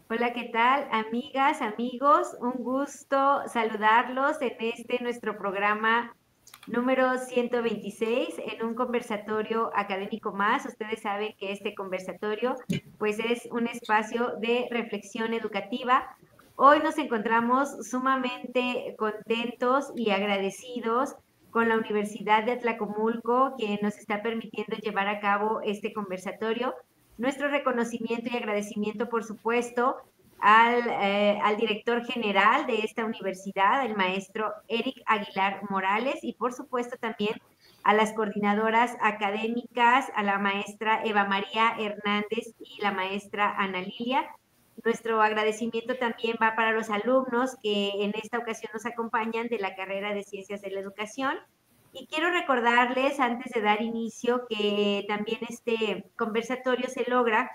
Hola, ¿qué tal? Amigas, amigos, un gusto saludarlos en nuestro programa número 126 en un conversatorio académico más. Ustedes saben que este conversatorio pues es un espacio de reflexión educativa. Hoy nos encontramos sumamente contentos y agradecidos con la Universidad de Atlacomulco, que nos está permitiendo llevar a cabo este conversatorio. Nuestro reconocimiento y agradecimiento, por supuesto, al director general de esta universidad, el maestro Eric Aguilar Morales, y por supuesto también a las coordinadoras académicas, a la maestra Eva María Hernández y la maestra Ana Lilia. Nuestro agradecimiento también va para los alumnos que en esta ocasión nos acompañan de la carrera de Ciencias de la Educación. Y quiero recordarles, antes de dar inicio, que también este conversatorio se logra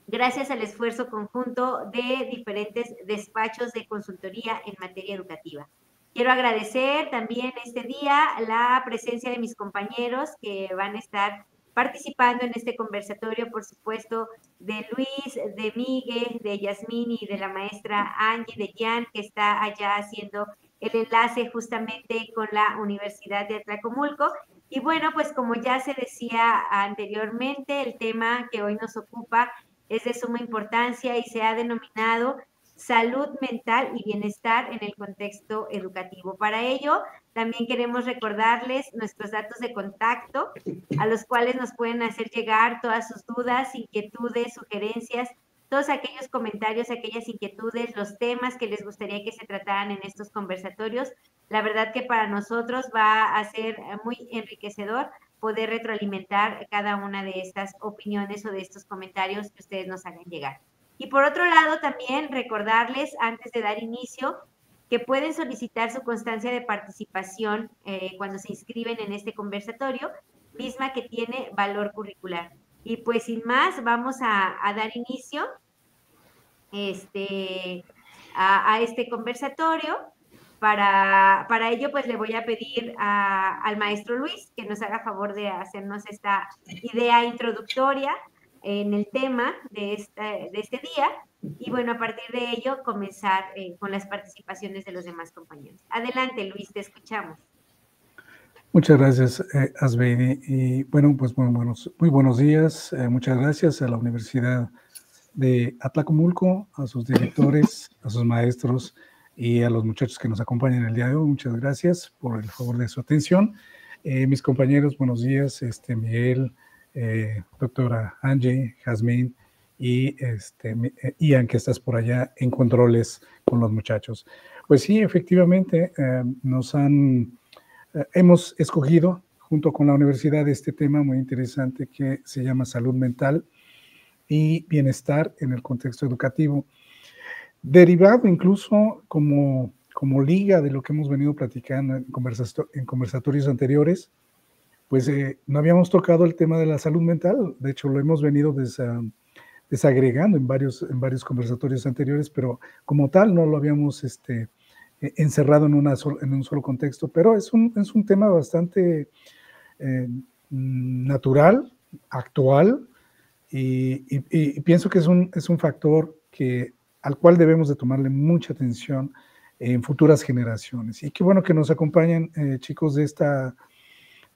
gracias al esfuerzo conjunto de diferentes despachos de consultoría en materia educativa. Quiero agradecer también este día la presencia de mis compañeros que van a estar participando en este conversatorio, por supuesto, de Luis, de Miguel, de Yasmín y de la maestra Angie, de Jan, que está allá haciendo el enlace justamente con la Universidad de Atlacomulco. Y bueno, pues como ya se decía anteriormente, el tema que hoy nos ocupa es de suma importancia y se ha denominado salud mental y bienestar en el contexto educativo. Para ello, también queremos recordarles nuestros datos de contacto, a los cuales nos pueden hacer llegar todas sus dudas, inquietudes, sugerencias, todos aquellos comentarios, aquellas inquietudes, los temas que les gustaría que se trataran en estos conversatorios. La verdad que para nosotros va a ser muy enriquecedor poder retroalimentar cada una de estas opiniones o de estos comentarios que ustedes nos hagan llegar. Y por otro lado, también recordarles, antes de dar inicio, que pueden solicitar su constancia de participación cuando se inscriben en este conversatorio, misma que tiene valor curricular. Y pues sin más, vamos a dar inicio este, a este conversatorio. Para ello, pues le voy a pedir al maestro Luis que nos haga favor de hacernos esta idea introductoria en el tema de este día. Y bueno, a partir de ello, comenzar con las participaciones de los demás compañeros. Adelante, Luis, te escuchamos. Muchas gracias, Asbeidi. Y bueno, pues muy buenos días. Muchas gracias a la Universidad de Atlacomulco, a sus directores, a sus maestros y a los muchachos que nos acompañan el día de hoy. Muchas gracias por el favor de su atención. Mis compañeros, buenos días, Miguel, doctora Angie, Jazmín y Ian, que estás por allá en controles con los muchachos. Pues sí, efectivamente, hemos escogido junto con la universidad este tema muy interesante que se llama salud mental y bienestar en el contexto educativo, derivado incluso como liga de lo que hemos venido platicando en conversatorios anteriores. Pues no habíamos tocado el tema de la salud mental, de hecho lo hemos venido desagregando en varios conversatorios anteriores, pero como tal no lo habíamos encerrado en un solo contexto, pero es un tema bastante natural, actual, y pienso que es un factor al cual debemos de tomarle mucha atención en futuras generaciones. Y qué bueno que nos acompañen chicos de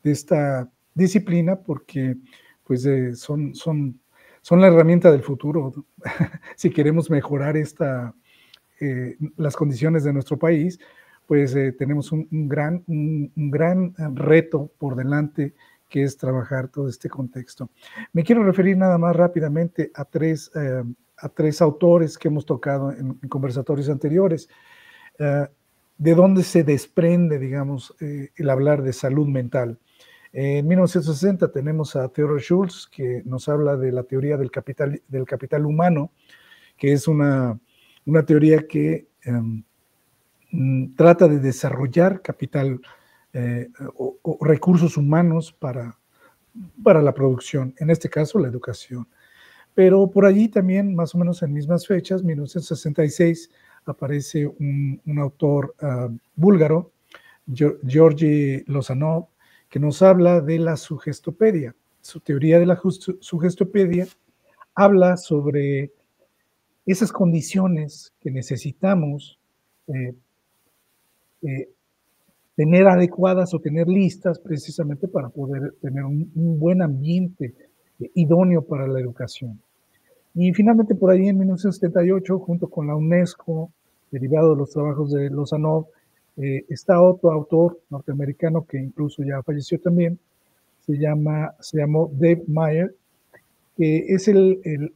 esta disciplina, porque pues son la herramienta del futuro. Si queremos mejorar las condiciones de nuestro país, pues tenemos un gran reto por delante, que es trabajar todo este contexto. Me quiero referir nada más rápidamente a tres autores que hemos tocado en conversatorios anteriores. ¿De dónde se desprende, digamos, el hablar de salud mental? En 1960 tenemos a Theodor Schultz, que nos habla de la teoría del capital humano, que es una teoría que trata de desarrollar capital o recursos humanos para la producción, en este caso la educación. Pero por allí también, más o menos en mismas fechas, 1966, aparece un autor búlgaro, Georgi Lozanov, que nos habla de la sugestopedia. Su teoría de la sugestopedia habla sobre esas condiciones que necesitamos tener adecuadas o tener listas precisamente para poder tener un buen ambiente idóneo para la educación. Y finalmente por ahí en 1978, junto con la UNESCO, derivado de los trabajos de Lozanov, está otro autor norteamericano que incluso ya falleció también, se llamó Dave Meyer, que es el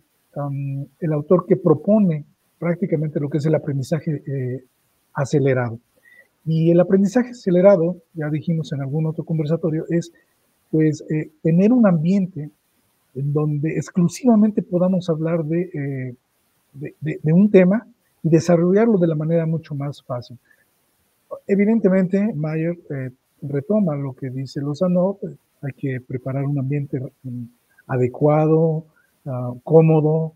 autor que propone prácticamente lo que es el aprendizaje acelerado. Y el aprendizaje acelerado, ya dijimos en algún otro conversatorio, es pues tener un ambiente en donde exclusivamente podamos hablar de un tema y desarrollarlo de la manera mucho más fácil. Evidentemente, Mayer retoma lo que dice Lozano, hay que preparar un ambiente adecuado, cómodo,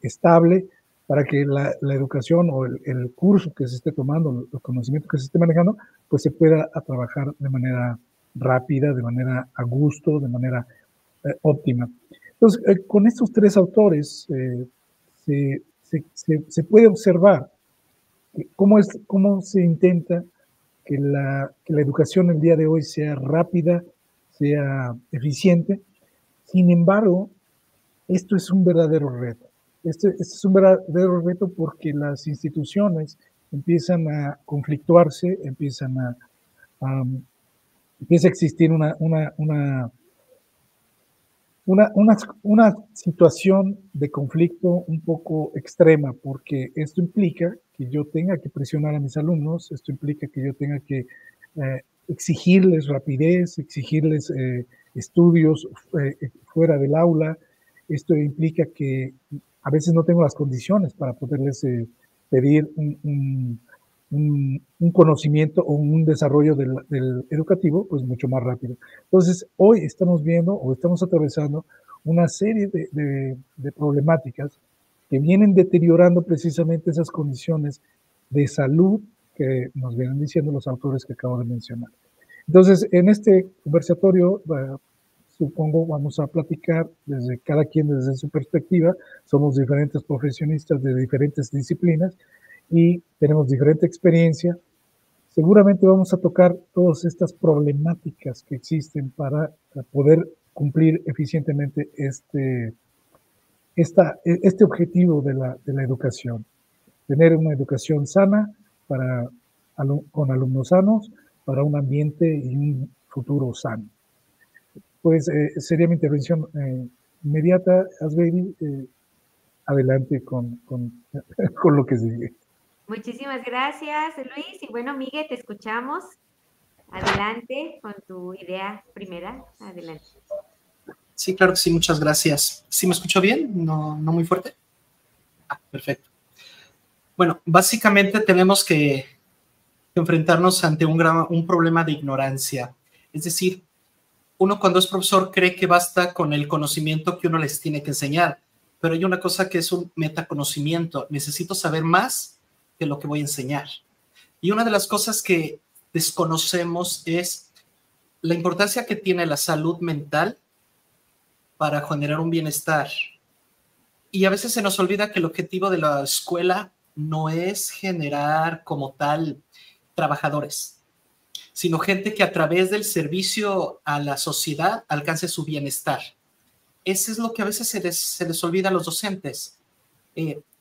estable, para que la educación o el curso que se esté tomando, el conocimiento que se esté manejando, pues se pueda trabajar de manera rápida, de manera a gusto, de manera óptima. Entonces, con estos tres autores se puede observar cómo se intenta que la educación el día de hoy sea rápida, sea eficiente. Sin embargo, esto es un verdadero reto. Este es un verdadero reto porque las instituciones empiezan a conflictuarse, empieza a existir una situación de conflicto un poco extrema, porque esto implica que yo tenga que presionar a mis alumnos, esto implica que yo tenga que exigirles rapidez, exigirles estudios fuera del aula. Esto implica que a veces no tengo las condiciones para poderles pedir un conocimiento o un desarrollo del educativo pues mucho más rápido. Entonces, hoy estamos viendo o estamos atravesando una serie de problemáticas que vienen deteriorando precisamente esas condiciones de salud que nos vienen diciendo los autores que acabo de mencionar. Entonces, en este conversatorio, supongo, vamos a platicar desde cada quien desde su perspectiva. Somos diferentes profesionistas de diferentes disciplinas y tenemos diferente experiencia. Seguramente vamos a tocar todas estas problemáticas que existen para poder cumplir eficientemente este objetivo de la educación. Tener una educación sana con alumnos sanos, para un ambiente y un futuro sano. Pues sería mi intervención inmediata. Asbeli, adelante con lo que sigue. Muchísimas gracias, Luis. Y bueno, Miguel, te escuchamos. Adelante con tu idea primera. Adelante. Sí, claro que sí, muchas gracias. ¿Sí me escucho bien? ¿No muy fuerte? Ah, perfecto. Bueno, básicamente tenemos que enfrentarnos ante un problema de ignorancia. Es decir, uno cuando es profesor cree que basta con el conocimiento que uno les tiene que enseñar, pero hay una cosa que es un metaconocimiento. Necesito saber más que lo que voy a enseñar. Y una de las cosas que desconocemos es la importancia que tiene la salud mental para generar un bienestar. Y a veces se nos olvida que el objetivo de la escuela no es generar como tal trabajadores, sino gente que a través del servicio a la sociedad alcance su bienestar. Eso es lo que a veces se les olvida a los docentes.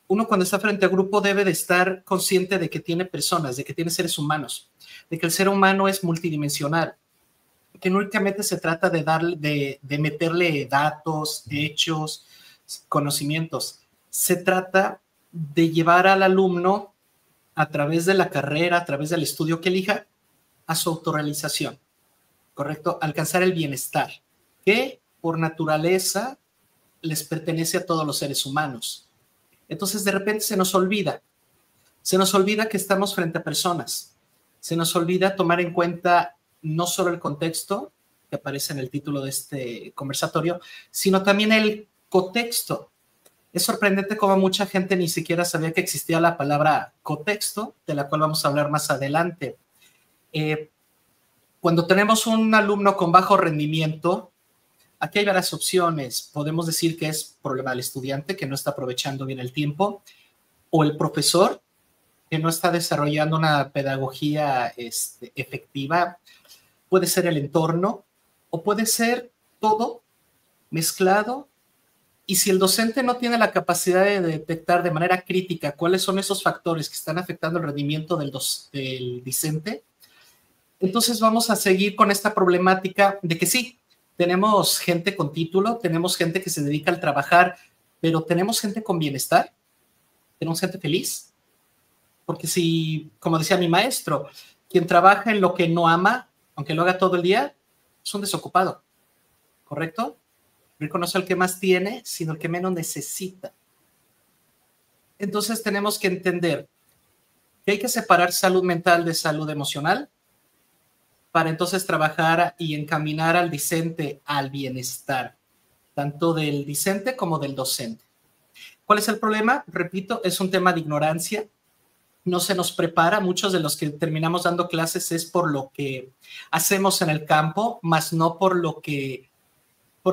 Uno cuando está frente a grupo debe de estar consciente de que tiene personas, de que tiene seres humanos, de que el ser humano es multidimensional, que no únicamente se trata de meterle datos, hechos, conocimientos. Se trata de llevar al alumno a través de la carrera, a través del estudio que elija, a su autorrealización, ¿correcto? Alcanzar el bienestar, que por naturaleza les pertenece a todos los seres humanos. Entonces, de repente se nos olvida que estamos frente a personas, se nos olvida tomar en cuenta no solo el contexto que aparece en el título de este conversatorio, sino también el contexto. Es sorprendente cómo mucha gente ni siquiera sabía que existía la palabra contexto, de la cual vamos a hablar más adelante. Cuando tenemos un alumno con bajo rendimiento, Aquí hay varias opciones. Podemos decir que es problema del estudiante que no está aprovechando bien el tiempo, o el profesor que no está desarrollando una pedagogía efectiva. Puede ser el entorno, o puede ser todo mezclado. Y si el docente no tiene la capacidad de detectar de manera crítica cuáles son esos factores que están afectando el rendimiento del discente, entonces vamos a seguir con esta problemática de que sí, tenemos gente con título, tenemos gente que se dedica al trabajar, pero tenemos gente con bienestar, tenemos gente feliz. Porque si, como decía mi maestro, quien trabaja en lo que no ama, aunque lo haga todo el día, es un desocupado, ¿correcto? Rico no es el que más tiene, sino el que menos necesita. Entonces tenemos que entender que hay que separar salud mental de salud emocional para entonces trabajar y encaminar al discente al bienestar, tanto del discente como del docente. ¿Cuál es el problema? Repito, es un tema de ignorancia. No se nos prepara. Muchos de los que terminamos dando clases es por lo que hacemos en el campo, más no por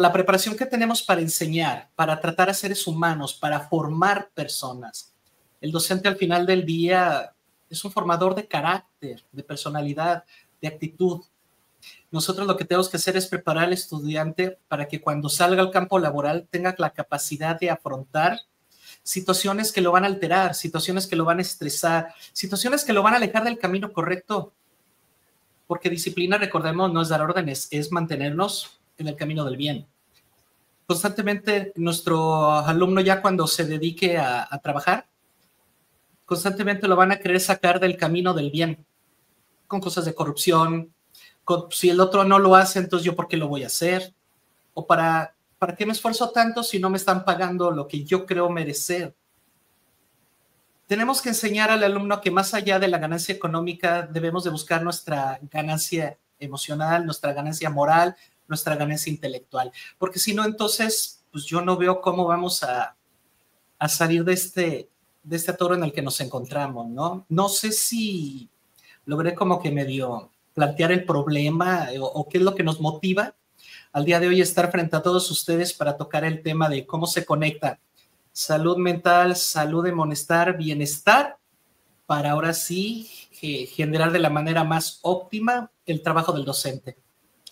la preparación que tenemos para enseñar, para tratar a seres humanos, para formar personas. El docente al final del día es un formador de carácter, de personalidad, de actitud. Nosotros lo que tenemos que hacer es preparar al estudiante para que cuando salga al campo laboral tenga la capacidad de afrontar situaciones que lo van a alterar, situaciones que lo van a estresar, situaciones que lo van a alejar del camino correcto. Porque disciplina, recordemos, no es dar órdenes, es mantenernos en el camino del bien. Constantemente nuestro alumno, ya cuando se dedique a trabajar, constantemente lo van a querer sacar del camino del bien, con cosas de corrupción, si el otro no lo hace, entonces yo ¿por qué lo voy a hacer? O ¿para qué me esfuerzo tanto si no me están pagando lo que yo creo merecer? Tenemos que enseñar al alumno que más allá de la ganancia económica debemos de buscar nuestra ganancia emocional, nuestra ganancia moral, nuestra ganancia intelectual, porque si no, entonces pues yo no veo cómo vamos a salir de este atoro en el que nos encontramos, ¿no? No sé si logré como que medio plantear el problema o qué es lo que nos motiva al día de hoy estar frente a todos ustedes para tocar el tema de cómo se conecta salud mental, salud de bienestar, para ahora sí generar de la manera más óptima el trabajo del docente.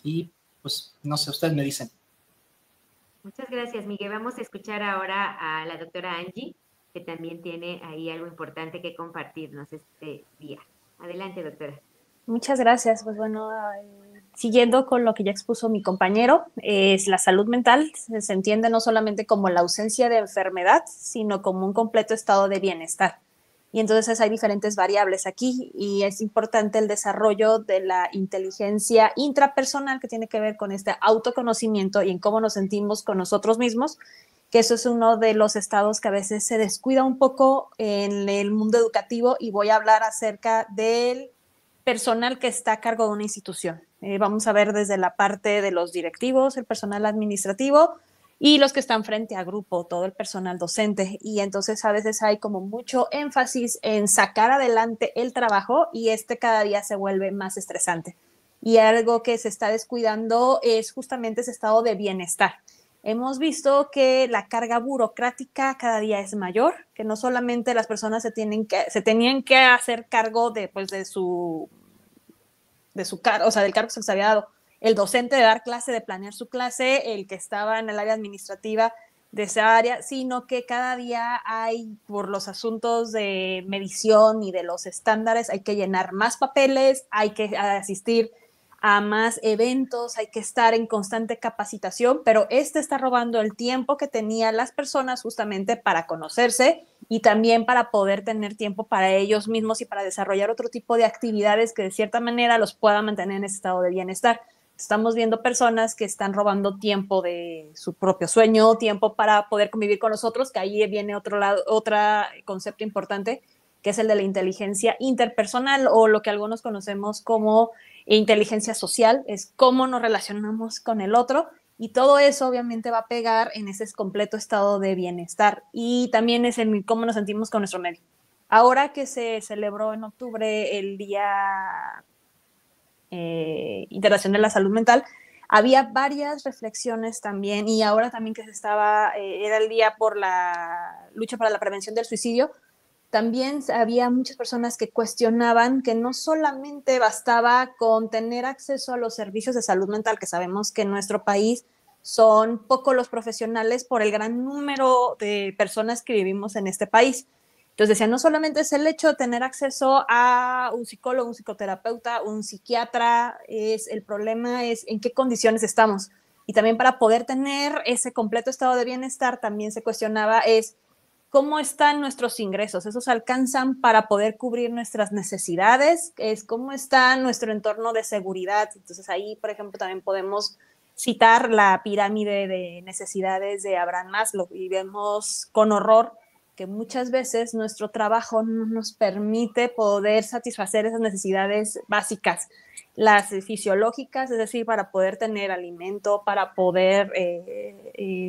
Y pues, no sé, ustedes me dicen. Muchas gracias, Miguel. Vamos a escuchar ahora a la doctora Angie, que también tiene ahí algo importante que compartirnos este día. Adelante, doctora. Muchas gracias. Pues bueno, siguiendo con lo que ya expuso mi compañero, es la salud mental se entiende no solamente como la ausencia de enfermedad, sino como un completo estado de bienestar. Y entonces hay diferentes variables aquí y es importante el desarrollo de la inteligencia intrapersonal que tiene que ver con este autoconocimiento y en cómo nos sentimos con nosotros mismos, que eso es uno de los estados que a veces se descuida un poco en el mundo educativo, y voy a hablar acerca del personal que está a cargo de una institución. Vamos a ver desde la parte de los directivos, el personal administrativo y los que están frente a grupo, todo el personal docente. Y entonces a veces hay como mucho énfasis en sacar adelante el trabajo y cada día se vuelve más estresante. Y algo que se está descuidando es justamente ese estado de bienestar. Hemos visto que la carga burocrática cada día es mayor, que no solamente las personas se tenían que hacer cargo de su cargo, o sea, del cargo que se les había dado. El docente de dar clase, de planear su clase, el que estaba en el área administrativa de esa área, sino que cada día hay, por los asuntos de medición y de los estándares, hay que llenar más papeles, hay que asistir a más eventos, hay que estar en constante capacitación, pero está robando el tiempo que tenían las personas justamente para conocerse y también para poder tener tiempo para ellos mismos y para desarrollar otro tipo de actividades que de cierta manera los pueda mantener en ese estado de bienestar. Estamos viendo personas que están robando tiempo de su propio sueño, tiempo para poder convivir con los otros, que ahí viene otro concepto importante, que es el de la inteligencia interpersonal, o lo que algunos conocemos como inteligencia social, es cómo nos relacionamos con el otro, y todo eso obviamente va a pegar en ese completo estado de bienestar, y también es en cómo nos sentimos con nuestro medio. Ahora que se celebró en octubre el Día Internacional de la Salud Mental, había varias reflexiones también, y ahora también que era el día por la lucha para la prevención del suicidio, también había muchas personas que cuestionaban que no solamente bastaba con tener acceso a los servicios de salud mental, que sabemos que en nuestro país son pocos los profesionales por el gran número de personas que vivimos en este país. Entonces decían, no solamente es el hecho de tener acceso a un psicólogo, un psicoterapeuta, un psiquiatra, el problema es en qué condiciones estamos. Y también para poder tener ese completo estado de bienestar, también se cuestionaba es cómo están nuestros ingresos, esos alcanzan para poder cubrir nuestras necesidades, es cómo está nuestro entorno de seguridad. Entonces ahí, por ejemplo, también podemos citar la pirámide de necesidades de Abraham Maslow y vemos con horror que muchas veces nuestro trabajo no nos permite poder satisfacer esas necesidades básicas, las fisiológicas, es decir, para poder tener alimento, para poder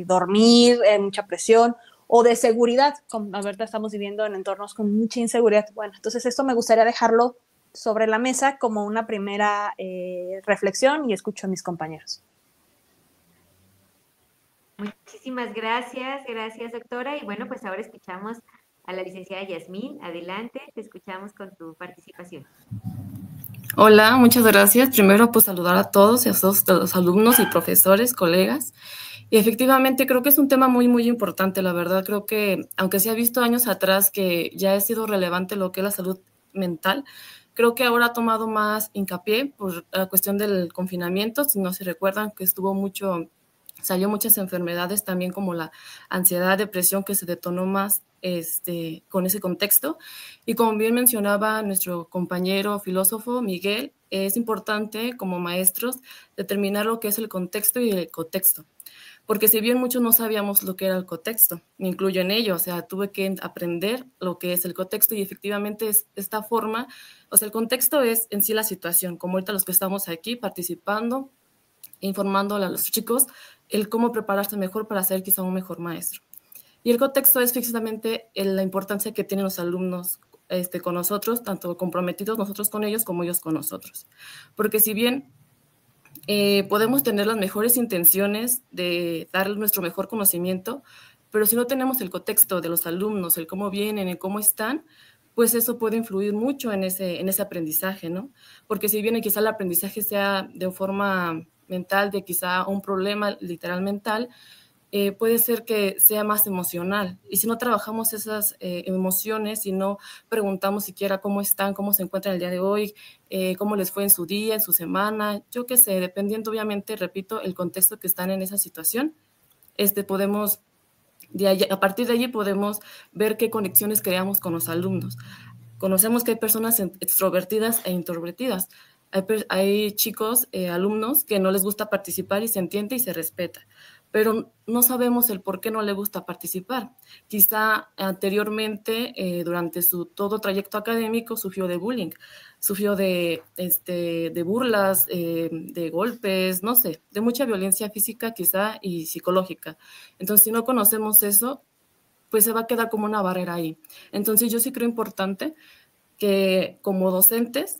dormir, mucha presión, o de seguridad, como ahorita estamos viviendo en entornos con mucha inseguridad. Bueno, entonces esto me gustaría dejarlo sobre la mesa como una primera reflexión y escucho a mis compañeros. Muchísimas gracias, gracias doctora. Y bueno, pues ahora escuchamos a la licenciada Yasmín. Adelante, te escuchamos con tu participación. Hola, muchas gracias. Primero, pues saludar a todos y a todos los alumnos y profesores, colegas. Y efectivamente creo que es un tema muy, muy importante, la verdad. Creo que, aunque se ha visto años atrás que ya ha sido relevante lo que es la salud mental, creo que ahora ha tomado más hincapié por la cuestión del confinamiento. Si no se recuerdan que salió muchas enfermedades también como la ansiedad, depresión, que se detonó más con ese contexto. Y como bien mencionaba nuestro compañero filósofo Miguel, es importante como maestros determinar lo que es el contexto y el cotexto. Porque si bien muchos no sabíamos lo que era el contexto, me incluyo en ello, o sea, tuve que aprender lo que es el contexto y efectivamente es esta forma, o sea, el contexto es en sí la situación, como ahorita los que estamos aquí participando, informando a los chicos el cómo prepararse mejor para ser quizá un mejor maestro. Y el contexto es precisamente la importancia que tienen los alumnos con nosotros, tanto comprometidos nosotros con ellos como ellos con nosotros. Porque si bien podemos tener las mejores intenciones de darles nuestro mejor conocimiento, pero si no tenemos el contexto de los alumnos, el cómo vienen, el cómo están, pues eso puede influir mucho en ese aprendizaje, ¿no? Porque si bien quizá el aprendizaje sea de forma mental, de quizá un problema literal mental, puede ser que sea más emocional. Y si no trabajamos esas emociones y no preguntamos siquiera cómo están, cómo se encuentran el día de hoy, cómo les fue en su día, en su semana, yo qué sé, dependiendo obviamente, repito, el contexto que están en esa situación, podemos, a partir de allí podemos ver qué conexiones creamos con los alumnos. Conocemos que hay personas extrovertidas e introvertidas. Hay chicos, alumnos, que no les gusta participar y se entiende y se respeta, pero no sabemos el por qué no le gusta participar. Quizá anteriormente, durante su todo trayecto académico, sufrió de bullying, sufrió de burlas, de golpes, no sé, de mucha violencia física quizá y psicológica. Entonces, si no conocemos eso, pues se va a quedar como una barrera ahí. Entonces, yo sí creo importante que como docentes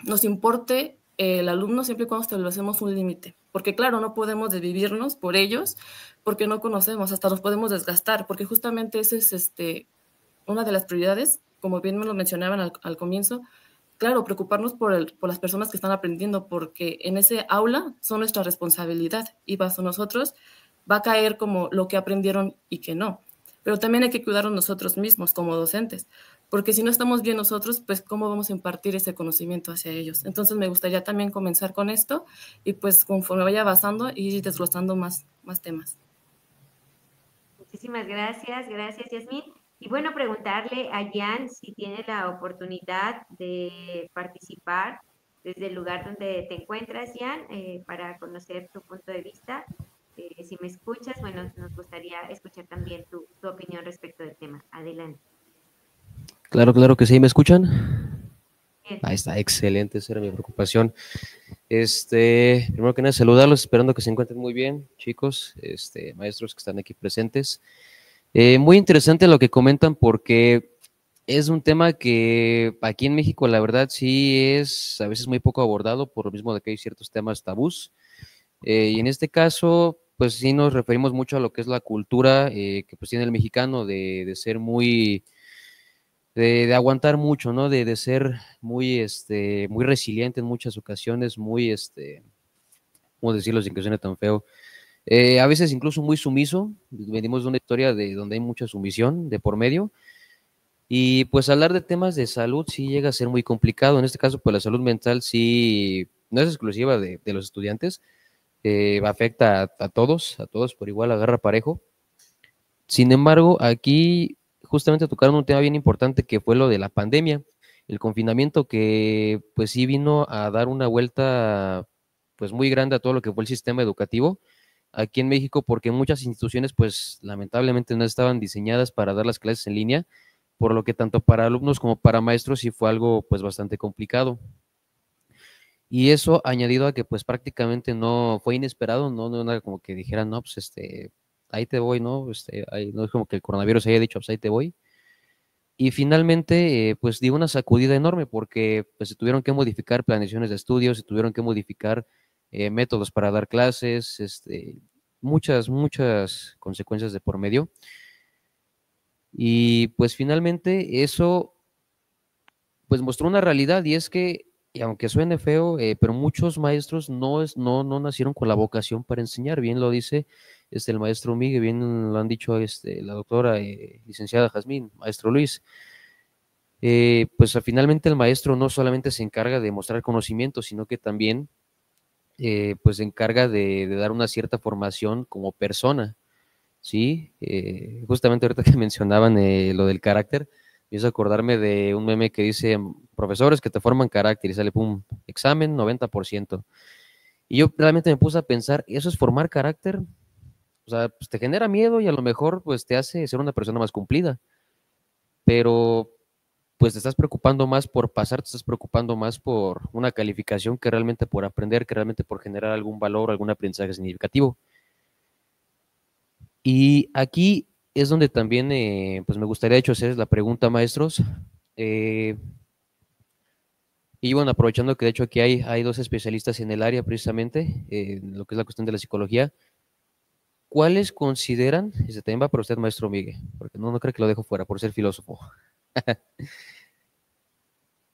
nos importe el alumno siempre y cuando establecemos un límite. Porque claro, no podemos desvivirnos por ellos porque no conocemos, hasta nos podemos desgastar, porque justamente esa es una de las prioridades, como bien me lo mencionaban al comienzo. Claro, preocuparnos por las personas que están aprendiendo, porque en ese aula son nuestra responsabilidad y bajo nosotros va a caer como lo que aprendieron y que no. Pero también hay que cuidarnos nosotros mismos como docentes, porque si no estamos bien nosotros, pues cómo vamos a impartir ese conocimiento hacia ellos. Entonces me gustaría también comenzar con esto y pues conforme vaya avanzando ir desglosando más temas. Muchísimas gracias, gracias Yasmín. Y bueno, preguntarle a Jan si tiene la oportunidad de participar desde el lugar donde te encuentras, Jan, para conocer tu punto de vista. Si me escuchas, bueno, nos gustaría escuchar también tu opinión respecto del tema. Adelante. Claro que sí, ¿me escuchan? Bien. Ahí está, excelente, esa era mi preocupación. Primero que nada, saludarlos, esperando que se encuentren muy bien, chicos, maestros que están aquí presentes. Muy interesante lo que comentan porque es un tema que aquí en México la verdad sí es a veces muy poco abordado por lo mismo de que hay ciertos temas tabús, Y en este caso, pues sí nos referimos mucho a lo que es la cultura que pues tiene el mexicano de ser muy, de aguantar mucho, ¿no? De ser muy, muy resiliente en muchas ocasiones, muy, ¿cómo decirlo sin que suene tan feo? A veces incluso muy sumiso. Venimos de una historia de donde hay mucha sumisión de por medio. Y pues hablar de temas de salud sí llega a ser muy complicado. En este caso, pues la salud mental sí no es exclusiva de los estudiantes, afecta a todos por igual, agarra parejo. Sin embargo, aquí justamente tocaron un tema bien importante que fue lo de la pandemia, el confinamiento que pues sí vino a dar una vuelta pues muy grande a todo lo que fue el sistema educativo aquí en México, porque muchas instituciones pues lamentablemente no estaban diseñadas para dar las clases en línea, por lo que tanto para alumnos como para maestros sí fue algo pues bastante complicado. Y eso añadido a que pues prácticamente no fue inesperado, no nada como que dijeran, no, pues ahí te voy, ¿no? Ahí, no es como que el coronavirus haya dicho, pues ahí te voy. Y finalmente, pues dio una sacudida enorme porque pues se tuvieron que modificar planeaciones de estudios, se tuvieron que modificar métodos para dar clases, muchas consecuencias de por medio. Y pues finalmente eso pues mostró una realidad y es que, y aunque suene feo, pero muchos maestros no nacieron con la vocación para enseñar, bien lo dice el maestro Miguel, bien lo han dicho la doctora licenciada Jazmín, maestro Luis. Pues finalmente el maestro no solamente se encarga de mostrar conocimiento, sino que también pues se encarga de dar una cierta formación como persona, ¿sí? Justamente ahorita que mencionaban lo del carácter, me hizo acordarme de un meme que dice, profesores que te forman carácter, y sale, pum, examen, 90%. Y yo realmente me puse a pensar, ¿eso es formar carácter? O sea, pues te genera miedo y a lo mejor pues te hace ser una persona más cumplida, pero pues te estás preocupando más por pasar, te estás preocupando más por una calificación que realmente por aprender, que realmente por generar algún valor, algún aprendizaje significativo. Y aquí es donde también pues me gustaría de hecho hacer la pregunta, maestros. Y bueno, aprovechando que de hecho aquí hay dos especialistas en el área precisamente, en lo que es la cuestión de la psicología, ¿cuáles consideran, y se también va para usted, maestro Miguel, porque no creo que lo dejo fuera por ser filósofo,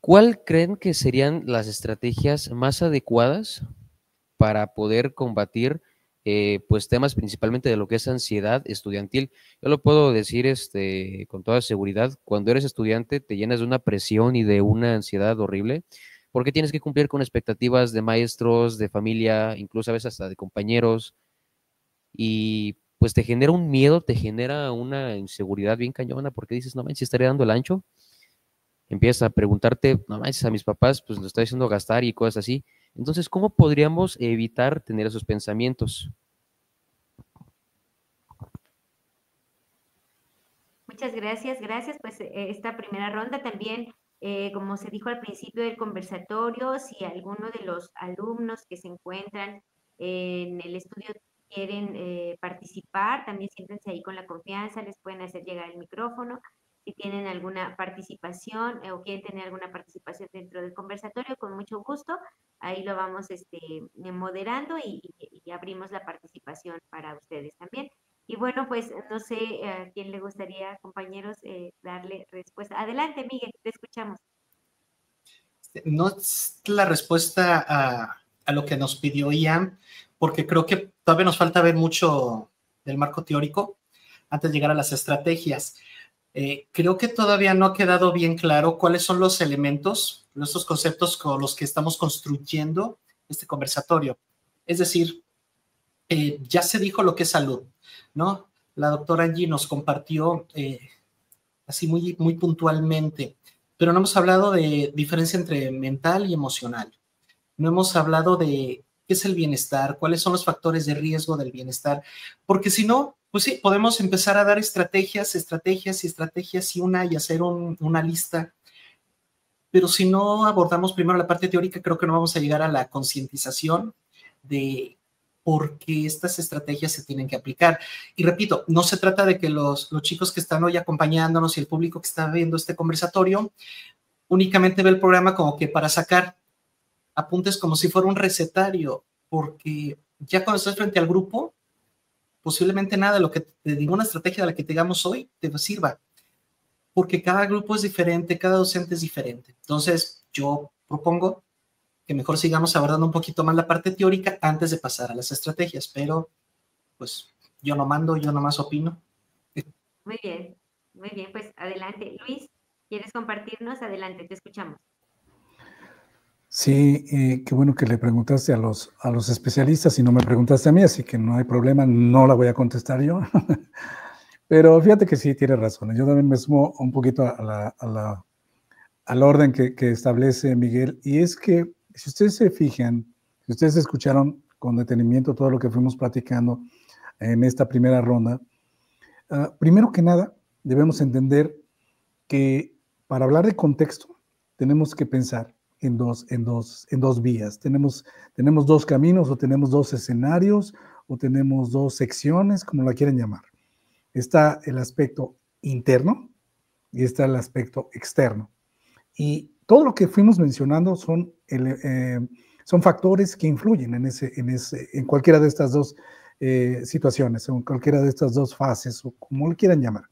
¿cuál creen que serían las estrategias más adecuadas para poder combatir pues temas principalmente de lo que es ansiedad estudiantil? Yo lo puedo decir con toda seguridad, cuando eres estudiante te llenas de una presión y de una ansiedad horrible, porque tienes que cumplir con expectativas de maestros, de familia, incluso a veces hasta de compañeros, y pues te genera un miedo, te genera una inseguridad bien cañona, porque dices, no manches, estaré dando el ancho. Empiezas a preguntarte, no manches, a mis papás pues lo estoy haciendo gastar y cosas así. Entonces, ¿cómo podríamos evitar tener esos pensamientos? Muchas gracias, gracias. Pues esta primera ronda también, como se dijo al principio del conversatorio, si alguno de los alumnos que se encuentran en el estudio quieren participar, también siéntense ahí con la confianza, les pueden hacer llegar el micrófono. Si tienen alguna participación o quieren tener alguna participación dentro del conversatorio, con mucho gusto, ahí lo vamos moderando y abrimos la participación para ustedes también. Y bueno, pues no sé a quién le gustaría, compañeros, darle respuesta. Adelante, Miguel, te escuchamos. No es la respuesta a lo que nos pidió Ian, porque creo que todavía nos falta ver mucho del marco teórico antes de llegar a las estrategias. Creo que todavía no ha quedado bien claro cuáles son los elementos, estos conceptos con los que estamos construyendo este conversatorio. Es decir, ya se dijo lo que es salud, ¿no? La doctora Angie nos compartió así muy, muy puntualmente, pero no hemos hablado de diferencia entre mental y emocional. No hemos hablado de qué es el bienestar, cuáles son los factores de riesgo del bienestar, porque si no, pues sí, podemos empezar a dar estrategias y hacer una lista, pero si no abordamos primero la parte teórica, creo que no vamos a llegar a la concientización de por qué estas estrategias se tienen que aplicar. Y repito, no se trata de que los chicos que están hoy acompañándonos y el público que está viendo este conversatorio únicamente ve el programa como que para sacar apuntes como si fuera un recetario, porque Ya cuando estás frente al grupo, posiblemente nada de ninguna estrategia de la que tengamos hoy te sirva, porque cada grupo es diferente, cada docente es diferente. Entonces, yo propongo que mejor sigamos abordando un poquito más la parte teórica antes de pasar a las estrategias, pero pues yo no mando, yo nomás opino. Muy bien, pues adelante. Luis, ¿quieres compartirnos? Adelante, te escuchamos. Sí, qué bueno que le preguntaste a los especialistas y no me preguntaste a mí, así que no hay problema, no la voy a contestar yo. Pero fíjate que sí, tiene razón. Yo también me sumo un poquito al orden que establece Miguel, y es que si ustedes se fijan, si ustedes escucharon con detenimiento todo lo que fuimos platicando en esta primera ronda, primero que nada debemos entender que para hablar de contexto tenemos que pensar en dos vías. Tenemos dos caminos, o tenemos dos escenarios, o tenemos dos secciones, como la quieren llamar. Está el aspecto interno y está el aspecto externo. Y todo lo que fuimos mencionando son factores que influyen en cualquiera de estas dos situaciones, en cualquiera de estas dos fases, o como lo quieran llamar.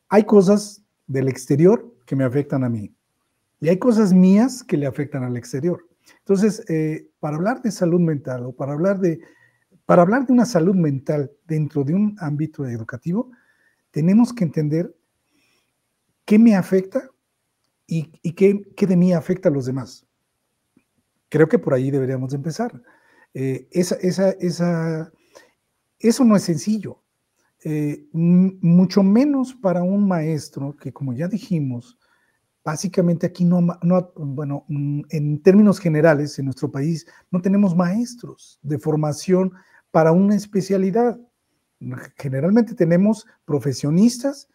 Hay cosas del exterior que me afectan a mí, y hay cosas mías que le afectan al exterior. Entonces, para hablar de salud mental, o para hablar de una salud mental dentro de un ámbito educativo, tenemos que entender qué me afecta y qué de mí afecta a los demás. Creo que por ahí deberíamos de empezar. Eso no es sencillo. Mucho menos para un maestro que, como ya dijimos, básicamente aquí bueno, en términos generales, en nuestro país no tenemos maestros de formación para una especialidad. Generalmente tenemos profesionistas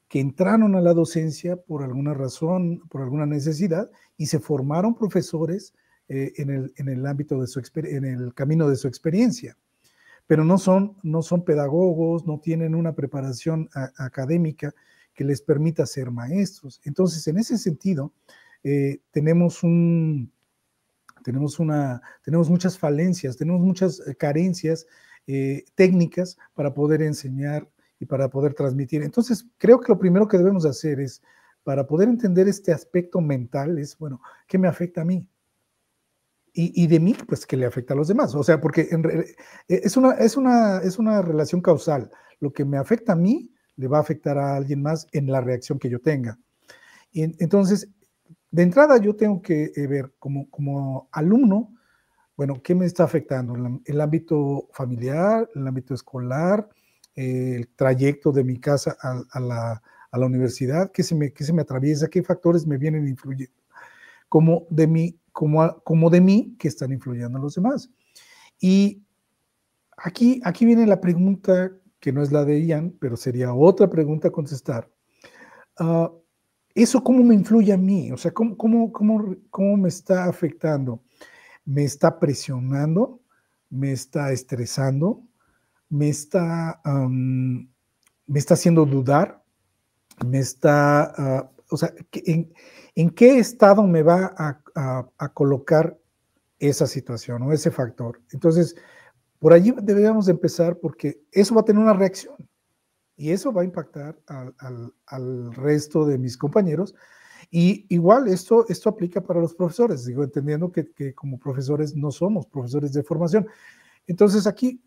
que entraron a la docencia por alguna razón, por alguna necesidad, y se formaron profesores en el ámbito en el camino de su experiencia. Pero no son pedagogos, no tienen una preparación académica que les permita ser maestros. Entonces, en ese sentido, tenemos muchas falencias, tenemos muchas carencias técnicas para poder enseñar y para poder transmitir. Entonces, creo que lo primero que debemos hacer es, para poder entender este aspecto mental, es, bueno, ¿qué me afecta a mí? Y de mí, pues, ¿qué le afecta a los demás? O sea, porque es una relación causal. Lo que me afecta a mí le va a afectar a alguien más en la reacción que yo tenga. Y entonces, de entrada, yo tengo que ver como alumno, bueno, ¿qué me está afectando? El ámbito familiar, el ámbito escolar, el trayecto de mi casa a la universidad, ¿qué se me atraviesa? ¿Qué factores me vienen influyendo? Como de mí que están influyendo a los demás. Y aquí viene la pregunta que no es la de Ian, pero sería otra pregunta a contestar. ¿Eso cómo me influye a mí? O sea, ¿cómo me está afectando? ¿Me está presionando? ¿Me está estresando? ¿Me está haciendo dudar? ¿Me está, o sea, en qué estado me va a colocar esa situación o ese factor? Entonces, por allí deberíamos empezar, porque eso va a tener una reacción y eso va a impactar al resto de mis compañeros. Y igual esto aplica para los profesores, digo, entendiendo que como profesores no somos profesores de formación. Entonces aquí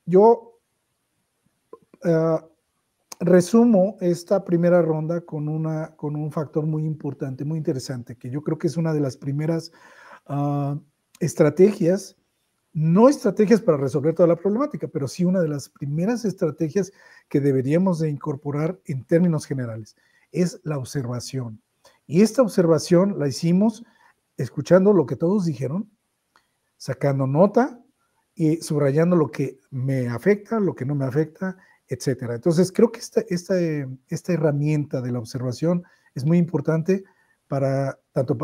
yo resumo esta primera ronda con un factor muy importante, muy interesante, que yo creo que es una de las primeras estrategias, no estrategias para resolver toda la problemática, pero sí una de las primeras estrategias que deberíamos de incorporar en términos generales, es la observación. Y esta observación la hicimos escuchando lo que todos dijeron, sacando nota y subrayando lo que me afecta, lo que no me afecta, etcétera. Entonces, creo que esta herramienta de la observación es muy importante tanto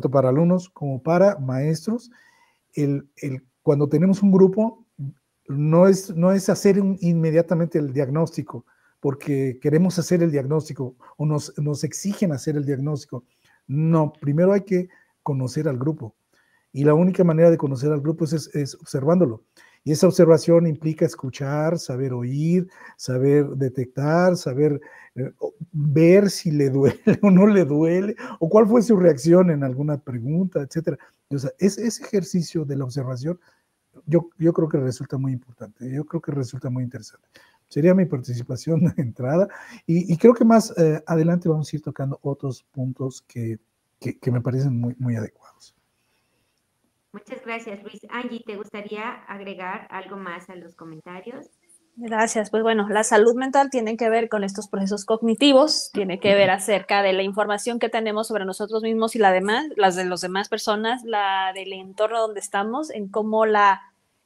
para alumnos como para maestros. Cuando tenemos un grupo, no es hacer inmediatamente el diagnóstico, porque queremos hacer el diagnóstico o nos exigen hacer el diagnóstico. No, primero hay que conocer al grupo. Y la única manera de conocer al grupo es observándolo. Y esa observación implica escuchar, saber oír, saber detectar, saber ver si le duele o no le duele, o cuál fue su reacción en alguna pregunta, etcétera. O sea, ese ejercicio de la observación, yo creo que resulta muy importante, yo creo que resulta muy interesante. Sería mi participación de entrada, y creo que más adelante vamos a ir tocando otros puntos que me parecen muy, muy adecuados. Muchas gracias, Luis. Angie, ¿te gustaría agregar algo más a los comentarios? Gracias. Pues bueno, la salud mental tiene que ver con estos procesos cognitivos, tiene que ver acerca de la información que tenemos sobre nosotros mismos y las de las demás personas, la del entorno donde estamos, en cómo la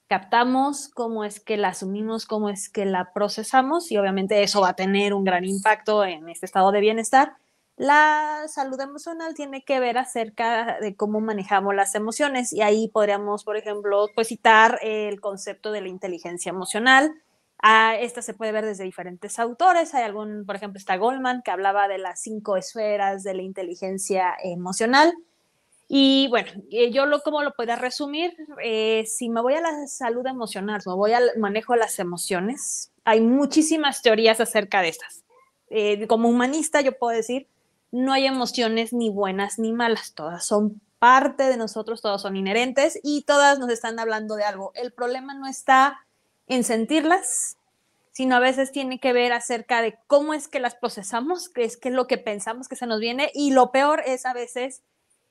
captamos, cómo es que la asumimos, cómo es que la procesamos, y obviamente eso va a tener un gran impacto en este estado de bienestar. La salud emocional tiene que ver acerca de cómo manejamos las emociones, y ahí podríamos, por ejemplo, pues citar el concepto de la inteligencia emocional. Esta se puede ver desde diferentes autores. Hay algún, por ejemplo, está Goldman, que hablaba de las 5 esferas de la inteligencia emocional. Y bueno, ¿cómo lo puedo resumir? Si me voy a la salud emocional, si me voy al manejo de las emociones, hay muchísimas teorías acerca de estas. Como humanista, yo puedo decir, no hay emociones ni buenas ni malas, todas son parte de nosotros, todas son inherentes y todas nos están hablando de algo. El problema no está en sentirlas, sino a veces tiene que ver acerca de cómo es que las procesamos, qué es lo que pensamos que se nos viene, y lo peor es a veces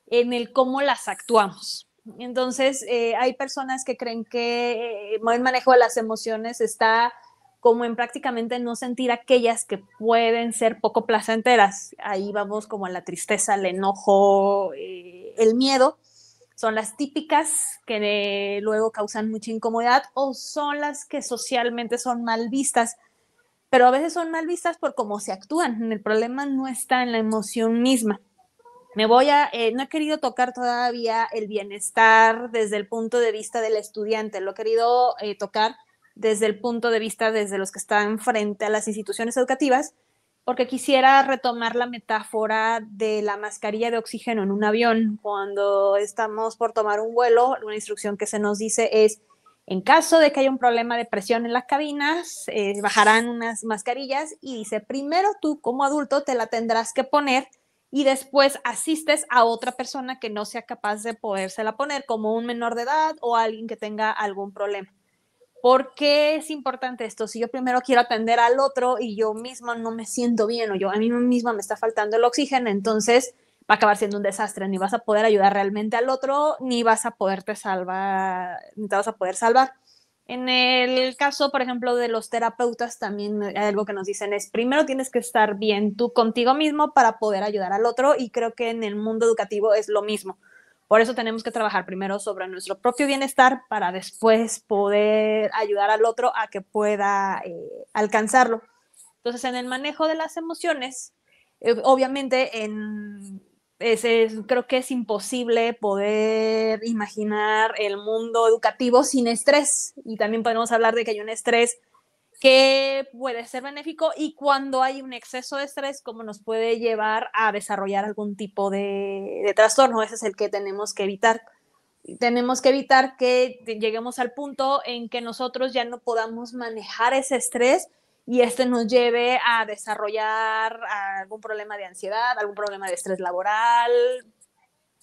en el cómo las actuamos. Entonces, hay personas que creen que el manejo de las emociones está como en prácticamente no sentir aquellas que pueden ser poco placenteras. Ahí vamos como a la tristeza, el enojo, el miedo. Son las típicas que luego causan mucha incomodidad, o son las que socialmente son mal vistas, pero a veces son mal vistas por cómo se actúan. El problema no está en la emoción misma. No he querido tocar todavía el bienestar desde el punto de vista del estudiante, lo he querido tocar desde el punto de vista desde los que están frente a las instituciones educativas, porque quisiera retomar la metáfora de la mascarilla de oxígeno en un avión. Cuando estamos por tomar un vuelo, una instrucción que se nos dice es: en caso de que haya un problema de presión en las cabinas, bajarán unas mascarillas, y dice, primero tú como adulto te la tendrás que poner y después asistes a otra persona que no sea capaz de podérsela poner, como un menor de edad o alguien que tenga algún problema. ¿Por qué es importante esto? Si yo primero quiero atender al otro y yo misma no me siento bien, o a mí misma me está faltando el oxígeno, entonces va a acabar siendo un desastre. Ni vas a poder ayudar realmente al otro, ni vas a poderte salvar, ni te vas a poder salvar. En el caso, por ejemplo, de los terapeutas, también hay algo que nos dicen es, primero tienes que estar bien tú contigo mismo para poder ayudar al otro, y creo que en el mundo educativo es lo mismo. Por eso tenemos que trabajar primero sobre nuestro propio bienestar para después poder ayudar al otro a que pueda alcanzarlo. Entonces, en el manejo de las emociones, obviamente creo que es imposible poder imaginar el mundo educativo sin estrés, y también podemos hablar de que hay un estrés que puede ser benéfico, y cuando hay un exceso de estrés, cómo nos puede llevar a desarrollar algún tipo de trastorno. Ese es el que tenemos que evitar. Tenemos que evitar que lleguemos al punto en que nosotros ya no podamos manejar ese estrés y nos lleve a desarrollar algún problema de ansiedad, algún problema de estrés laboral,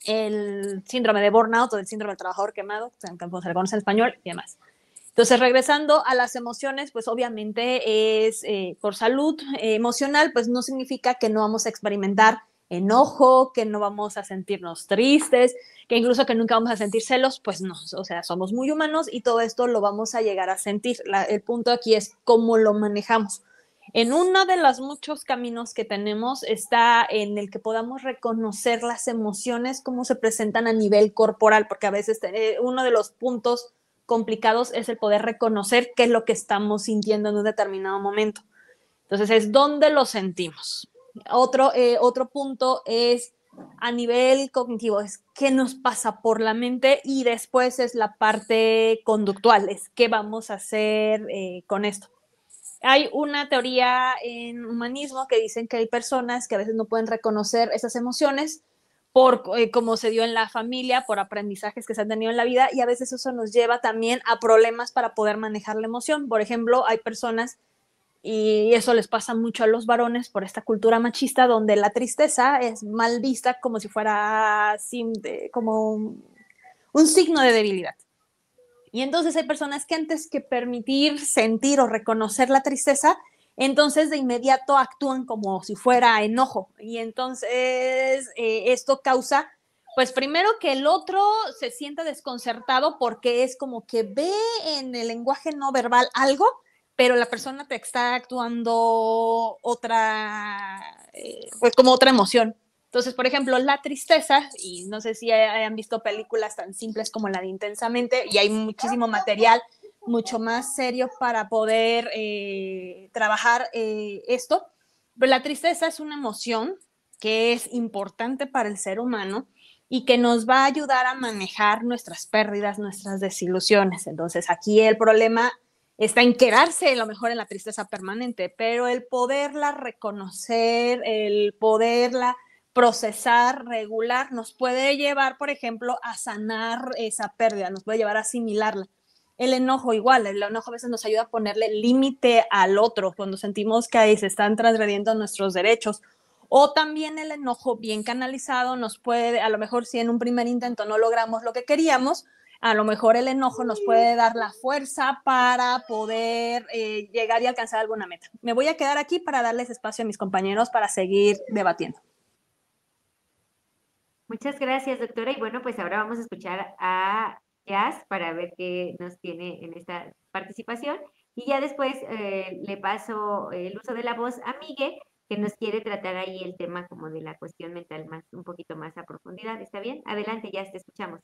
el síndrome de burnout o el síndrome del trabajador quemado, como se le conoce en español, y demás. Entonces, regresando a las emociones, pues obviamente es por salud emocional, pues no significa que no vamos a experimentar enojo, que no vamos a sentirnos tristes, que incluso que nunca vamos a sentir celos, pues no, o sea, somos muy humanos y todo esto lo vamos a llegar a sentir. El punto aquí es cómo lo manejamos. En uno de los muchos caminos que tenemos está en el que podamos reconocer las emociones, cómo se presentan a nivel corporal, porque a veces uno de los puntos complicados es el poder reconocer qué es lo que estamos sintiendo en un determinado momento. Entonces, es dónde lo sentimos. Otro punto es a nivel cognitivo, es qué nos pasa por la mente, y después es la parte conductual, es qué vamos a hacer con esto. Hay una teoría en humanismo que dicen que hay personas que a veces no pueden reconocer esas emociones por cómo se dio en la familia, por aprendizajes que se han tenido en la vida, y a veces eso nos lleva también a problemas para poder manejar la emoción. Por ejemplo, hay personas, y eso les pasa mucho a los varones por esta cultura machista, donde la tristeza es mal vista como si fuera como un signo de debilidad. Y entonces hay personas que antes que permitir sentir o reconocer la tristeza, entonces de inmediato actúan como si fuera enojo. Y entonces esto causa, pues primero que el otro se sienta desconcertado porque es como que ve en el lenguaje no verbal algo, pero la persona te está actuando pues como otra emoción. Entonces, por ejemplo, la tristeza, y no sé si hayan visto películas tan simples como la de Intensamente, y hay muchísimo material mucho más serio para poder trabajar esto, pero la tristeza es una emoción que es importante para el ser humano y que nos va a ayudar a manejar nuestras pérdidas, nuestras desilusiones. Entonces, aquí el problema está en quedarse a lo mejor en la tristeza permanente, pero el poderla reconocer, el poderla procesar, regular, nos puede llevar, por ejemplo, a sanar esa pérdida, nos puede llevar a asimilarla. El enojo igual, el enojo a veces nos ayuda a ponerle límite al otro cuando sentimos que ahí se están transgrediendo nuestros derechos. O también el enojo bien canalizado nos puede, a lo mejor si en un primer intento no logramos lo que queríamos, a lo mejor el enojo nos puede dar la fuerza para poder llegar y alcanzar alguna meta. Me voy a quedar aquí para darles espacio a mis compañeros para seguir debatiendo. Muchas gracias, doctora. Y bueno, pues ahora vamos a escuchar a Jazz para ver qué nos tiene en esta participación. Y ya después le paso el uso de la voz a Miguel, que nos quiere tratar ahí el tema como de la cuestión mental un poquito más a profundidad. ¿Está bien? Adelante, Jazz, te escuchamos.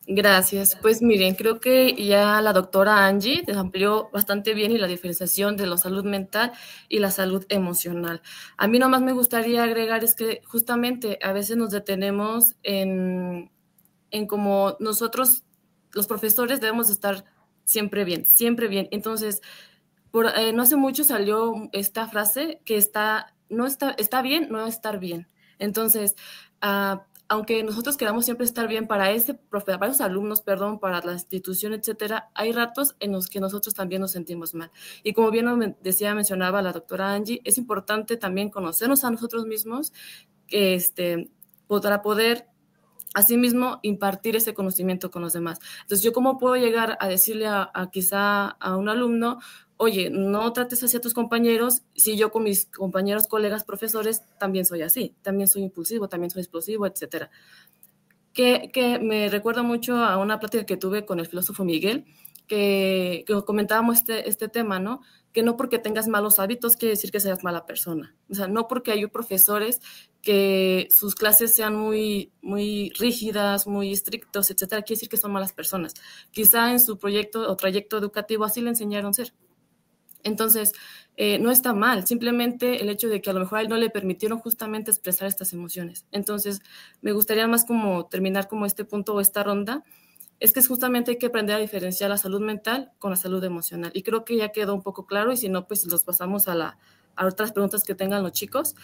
Gracias. Pues miren, creo que ya la doctora Angie amplió bastante bien y la diferenciación de la salud mental y la salud emocional. A mí nomás me gustaría agregar es que justamente a veces nos detenemos en como nosotros, los profesores, debemos estar siempre bien, siempre bien. Entonces, no hace mucho salió esta frase que está bien no estar bien. Entonces, aunque nosotros queramos siempre estar bien para esos alumnos, para la institución, etcétera, hay ratos en los que nosotros también nos sentimos mal. Y como bien mencionaba la doctora Angie, es importante también conocernos a nosotros mismos para poder asimismo impartir ese conocimiento con los demás. Entonces, ¿yo cómo puedo llegar a decirle quizá a un alumno, oye, no trates así a tus compañeros, si yo con mis compañeros, colegas, profesores, también soy así, también soy impulsivo, también soy explosivo, etcétera? Que me recuerda mucho a una plática que tuve con el filósofo Miguel, que comentábamos este tema, ¿no? Que no porque tengas malos hábitos quiere decir que seas mala persona. O sea, no porque hay profesores que sus clases sean muy, muy rígidas, muy estrictos, etcétera, quiere decir que son malas personas. Quizá en su proyecto o trayecto educativo así le enseñaron a ser. Entonces, no está mal, simplemente el hecho de que a lo mejor a él no le permitieron justamente expresar estas emociones. Entonces, me gustaría más como terminar como este punto o esta ronda, es que justamente hay que aprender a diferenciar la salud mental con la salud emocional. Y creo que ya quedó un poco claro, y si no, pues los pasamos a otras preguntas que tengan los chicos.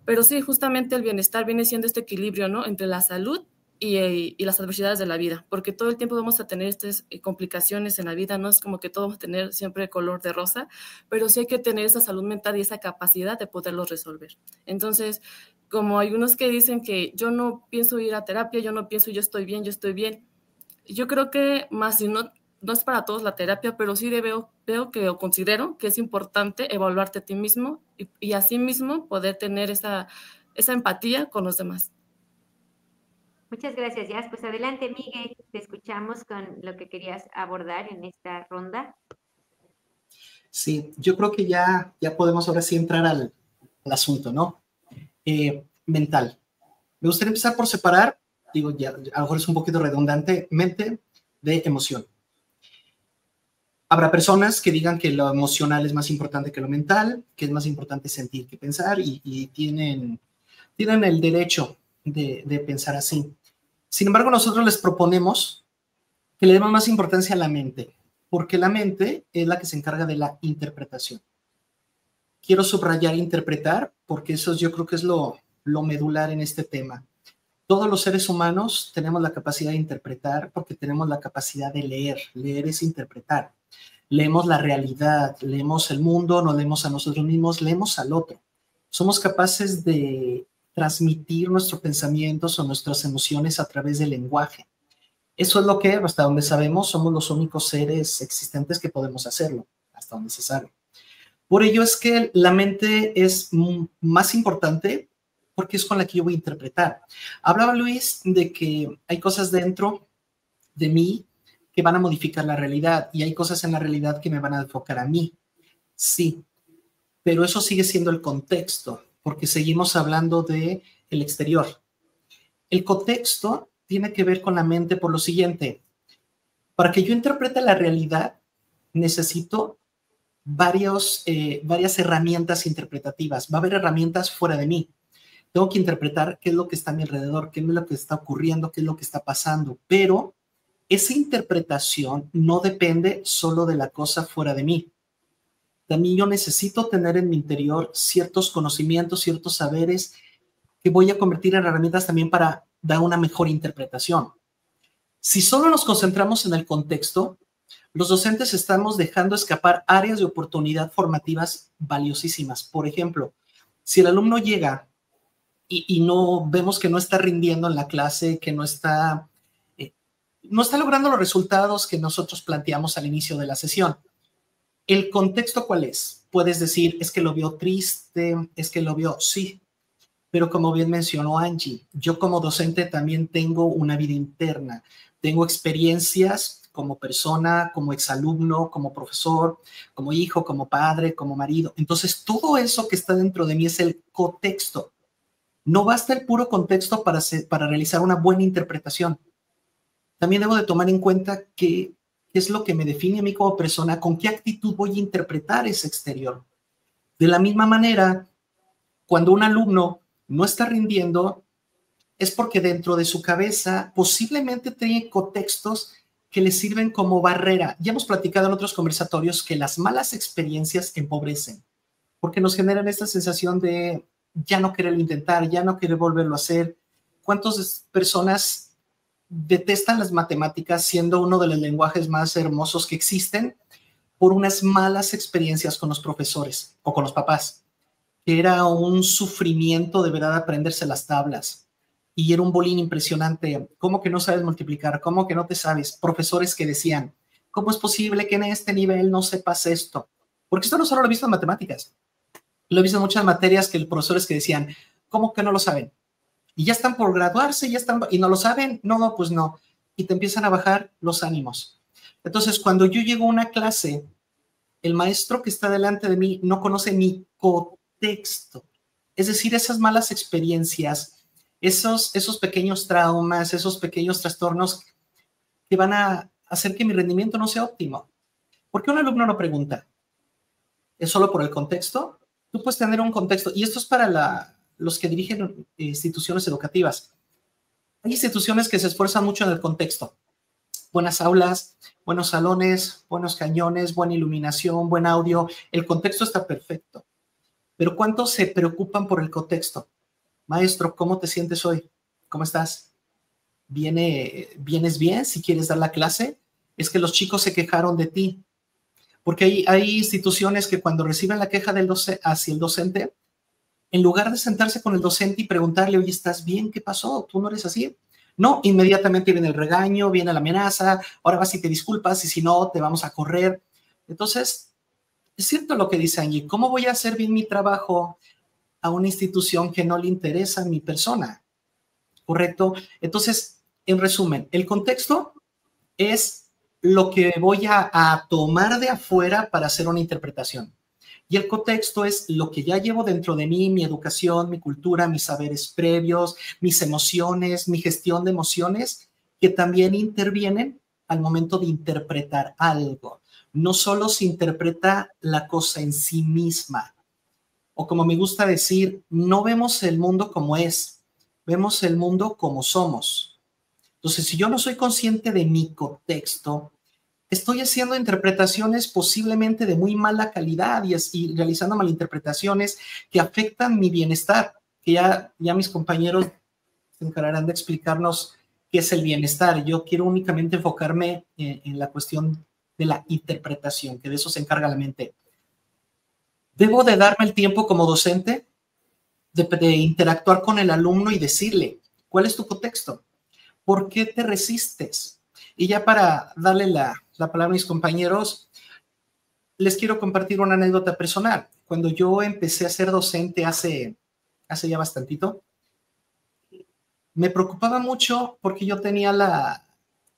Pero sí, justamente el bienestar viene siendo este equilibrio, ¿no? Entre la salud y las adversidades de la vida, porque todo el tiempo vamos a tener estas complicaciones en la vida, no es como que todo vamos a tener siempre color de rosa, pero sí hay que tener esa salud mental y esa capacidad de poderlos resolver. Entonces, como hay unos que dicen que yo no pienso ir a terapia, yo no pienso yo estoy bien, yo creo que más si no es para todos la terapia, pero sí veo que o considero que es importante evaluarte a ti mismo y así mismo poder tener esa empatía con los demás. Muchas gracias, Jazz. Pues adelante, Miguel, te escuchamos con lo que querías abordar en esta ronda. Sí, yo creo que ya podemos ahora sí entrar al asunto, ¿no? Mental. Me gustaría empezar por separar, digo, ya a lo mejor es un poquito redundante, mente de emoción. Habrá personas que digan que lo emocional es más importante que lo mental, que es más importante sentir que pensar, y tienen el derecho de pensar así. Sin embargo, nosotros les proponemos que le demos más importancia a la mente, porque la mente es la que se encarga de la interpretación. Quiero subrayar interpretar, porque eso yo creo que es lo lo medular en este tema. Todos los seres humanos tenemos la capacidad de interpretar porque tenemos la capacidad de leer. Leer es interpretar. Leemos la realidad, leemos el mundo, nos leemos a nosotros mismos, leemos al otro. Somos capaces de transmitir nuestros pensamientos o nuestras emociones a través del lenguaje. Eso es lo que, hasta donde sabemos, somos los únicos seres existentes que podemos hacerlo, hasta donde se sabe. Por ello es que la mente es más importante porque es con la que yo voy a interpretar. Hablaba Luis de que hay cosas dentro de mí que van a modificar la realidad y hay cosas en la realidad que me van a enfocar a mí. Sí, pero eso sigue siendo el contexto, porque seguimos hablando del exterior. El contexto tiene que ver con la mente por lo siguiente. Para que yo interprete la realidad, necesito varias herramientas interpretativas. Va a haber herramientas fuera de mí. Tengo que interpretar qué es lo que está a mi alrededor, qué es lo que está ocurriendo, qué es lo que está pasando, pero esa interpretación no depende solo de la cosa fuera de mí. También yo necesito tener en mi interior ciertos conocimientos, ciertos saberes que voy a convertir en herramientas también para dar una mejor interpretación. Si solo nos concentramos en el contexto, los docentes estamos dejando escapar áreas de oportunidad formativas valiosísimas. Por ejemplo, si el alumno llega y no vemos que no está rindiendo en la clase, que no está logrando los resultados que nosotros planteamos al inicio de la sesión. ¿El contexto cuál es? Puedes decir, es que lo vio triste, es que lo vio, sí. Pero como bien mencionó Angie, yo como docente también tengo una vida interna. Tengo experiencias como persona, como exalumno, como profesor, como hijo, como padre, como marido. Entonces, todo eso que está dentro de mí es el contexto. No basta el puro contexto para realizar una buena interpretación. También debo de tomar en cuenta qué es lo que me define a mí como persona, con qué actitud voy a interpretar ese exterior. De la misma manera, cuando un alumno no está rindiendo, es porque dentro de su cabeza posiblemente tiene contextos que le sirven como barrera. Ya hemos platicado en otros conversatorios que las malas experiencias empobrecen, porque nos generan esta sensación de ya no querer intentar, ya no querer volverlo a hacer. ¿Cuántas personas detestan las matemáticas siendo uno de los lenguajes más hermosos que existen por unas malas experiencias con los profesores o con los papás? Era un sufrimiento de verdad aprenderse las tablas y era un bullying impresionante. ¿Cómo que no sabes multiplicar? ¿Cómo que no te sabes? Profesores que decían, ¿cómo es posible que en este nivel no sepas esto? Porque esto no solo lo he visto en matemáticas, lo he visto en muchas materias que los profesores que decían, ¿cómo que no lo saben? Y ya están por graduarse, ya están, y no lo saben, no, pues no. Y te empiezan a bajar los ánimos. Entonces, cuando yo llego a una clase, el maestro que está delante de mí no conoce mi contexto. Es decir, esas malas experiencias, esos pequeños traumas, esos pequeños trastornos que van a hacer que mi rendimiento no sea óptimo. ¿Por qué un alumno no pregunta? ¿Es solo por el contexto? Tú puedes tener un contexto, y esto es para los que dirigen instituciones educativas. Hay instituciones que se esfuerzan mucho en el contexto. Buenas aulas, buenos salones, buenos cañones, buena iluminación, buen audio. El contexto está perfecto. Pero ¿cuántos se preocupan por el contexto? Maestro, ¿cómo te sientes hoy? ¿Cómo estás? ¿Vienes bien si quieres dar la clase? Es que los chicos se quejaron de ti. Porque hay instituciones que cuando reciben la queja hacia el docente, en lugar de sentarse con el docente y preguntarle, oye, ¿estás bien? ¿Qué pasó? ¿Tú no eres así? No, inmediatamente viene el regaño, viene la amenaza, ahora vas y te disculpas y si no, te vamos a correr. Entonces, es cierto lo que dice Angie, ¿cómo voy a hacer bien mi trabajo a una institución que no le interesa a mi persona? ¿Correcto? Entonces, en resumen, el contexto es lo que voy a tomar de afuera para hacer una interpretación. Y el contexto es lo que ya llevo dentro de mí, mi educación, mi cultura, mis saberes previos, mis emociones, mi gestión de emociones, que también intervienen al momento de interpretar algo. No solo se interpreta la cosa en sí misma, o como me gusta decir, no vemos el mundo como es, vemos el mundo como somos. Entonces, si yo no soy consciente de mi contexto, estoy haciendo interpretaciones posiblemente de muy mala calidad y realizando malinterpretaciones que afectan mi bienestar, que ya mis compañeros se encargarán de explicarnos qué es el bienestar. Yo quiero únicamente enfocarme en la cuestión de la interpretación, que de eso se encarga la mente. Debo de darme el tiempo como docente de interactuar con el alumno y decirle, ¿cuál es tu contexto? ¿Por qué te resistes? Y ya para darle la palabra a mis compañeros, les quiero compartir una anécdota personal. Cuando yo empecé a ser docente hace ya bastantito, me preocupaba mucho porque yo tenía la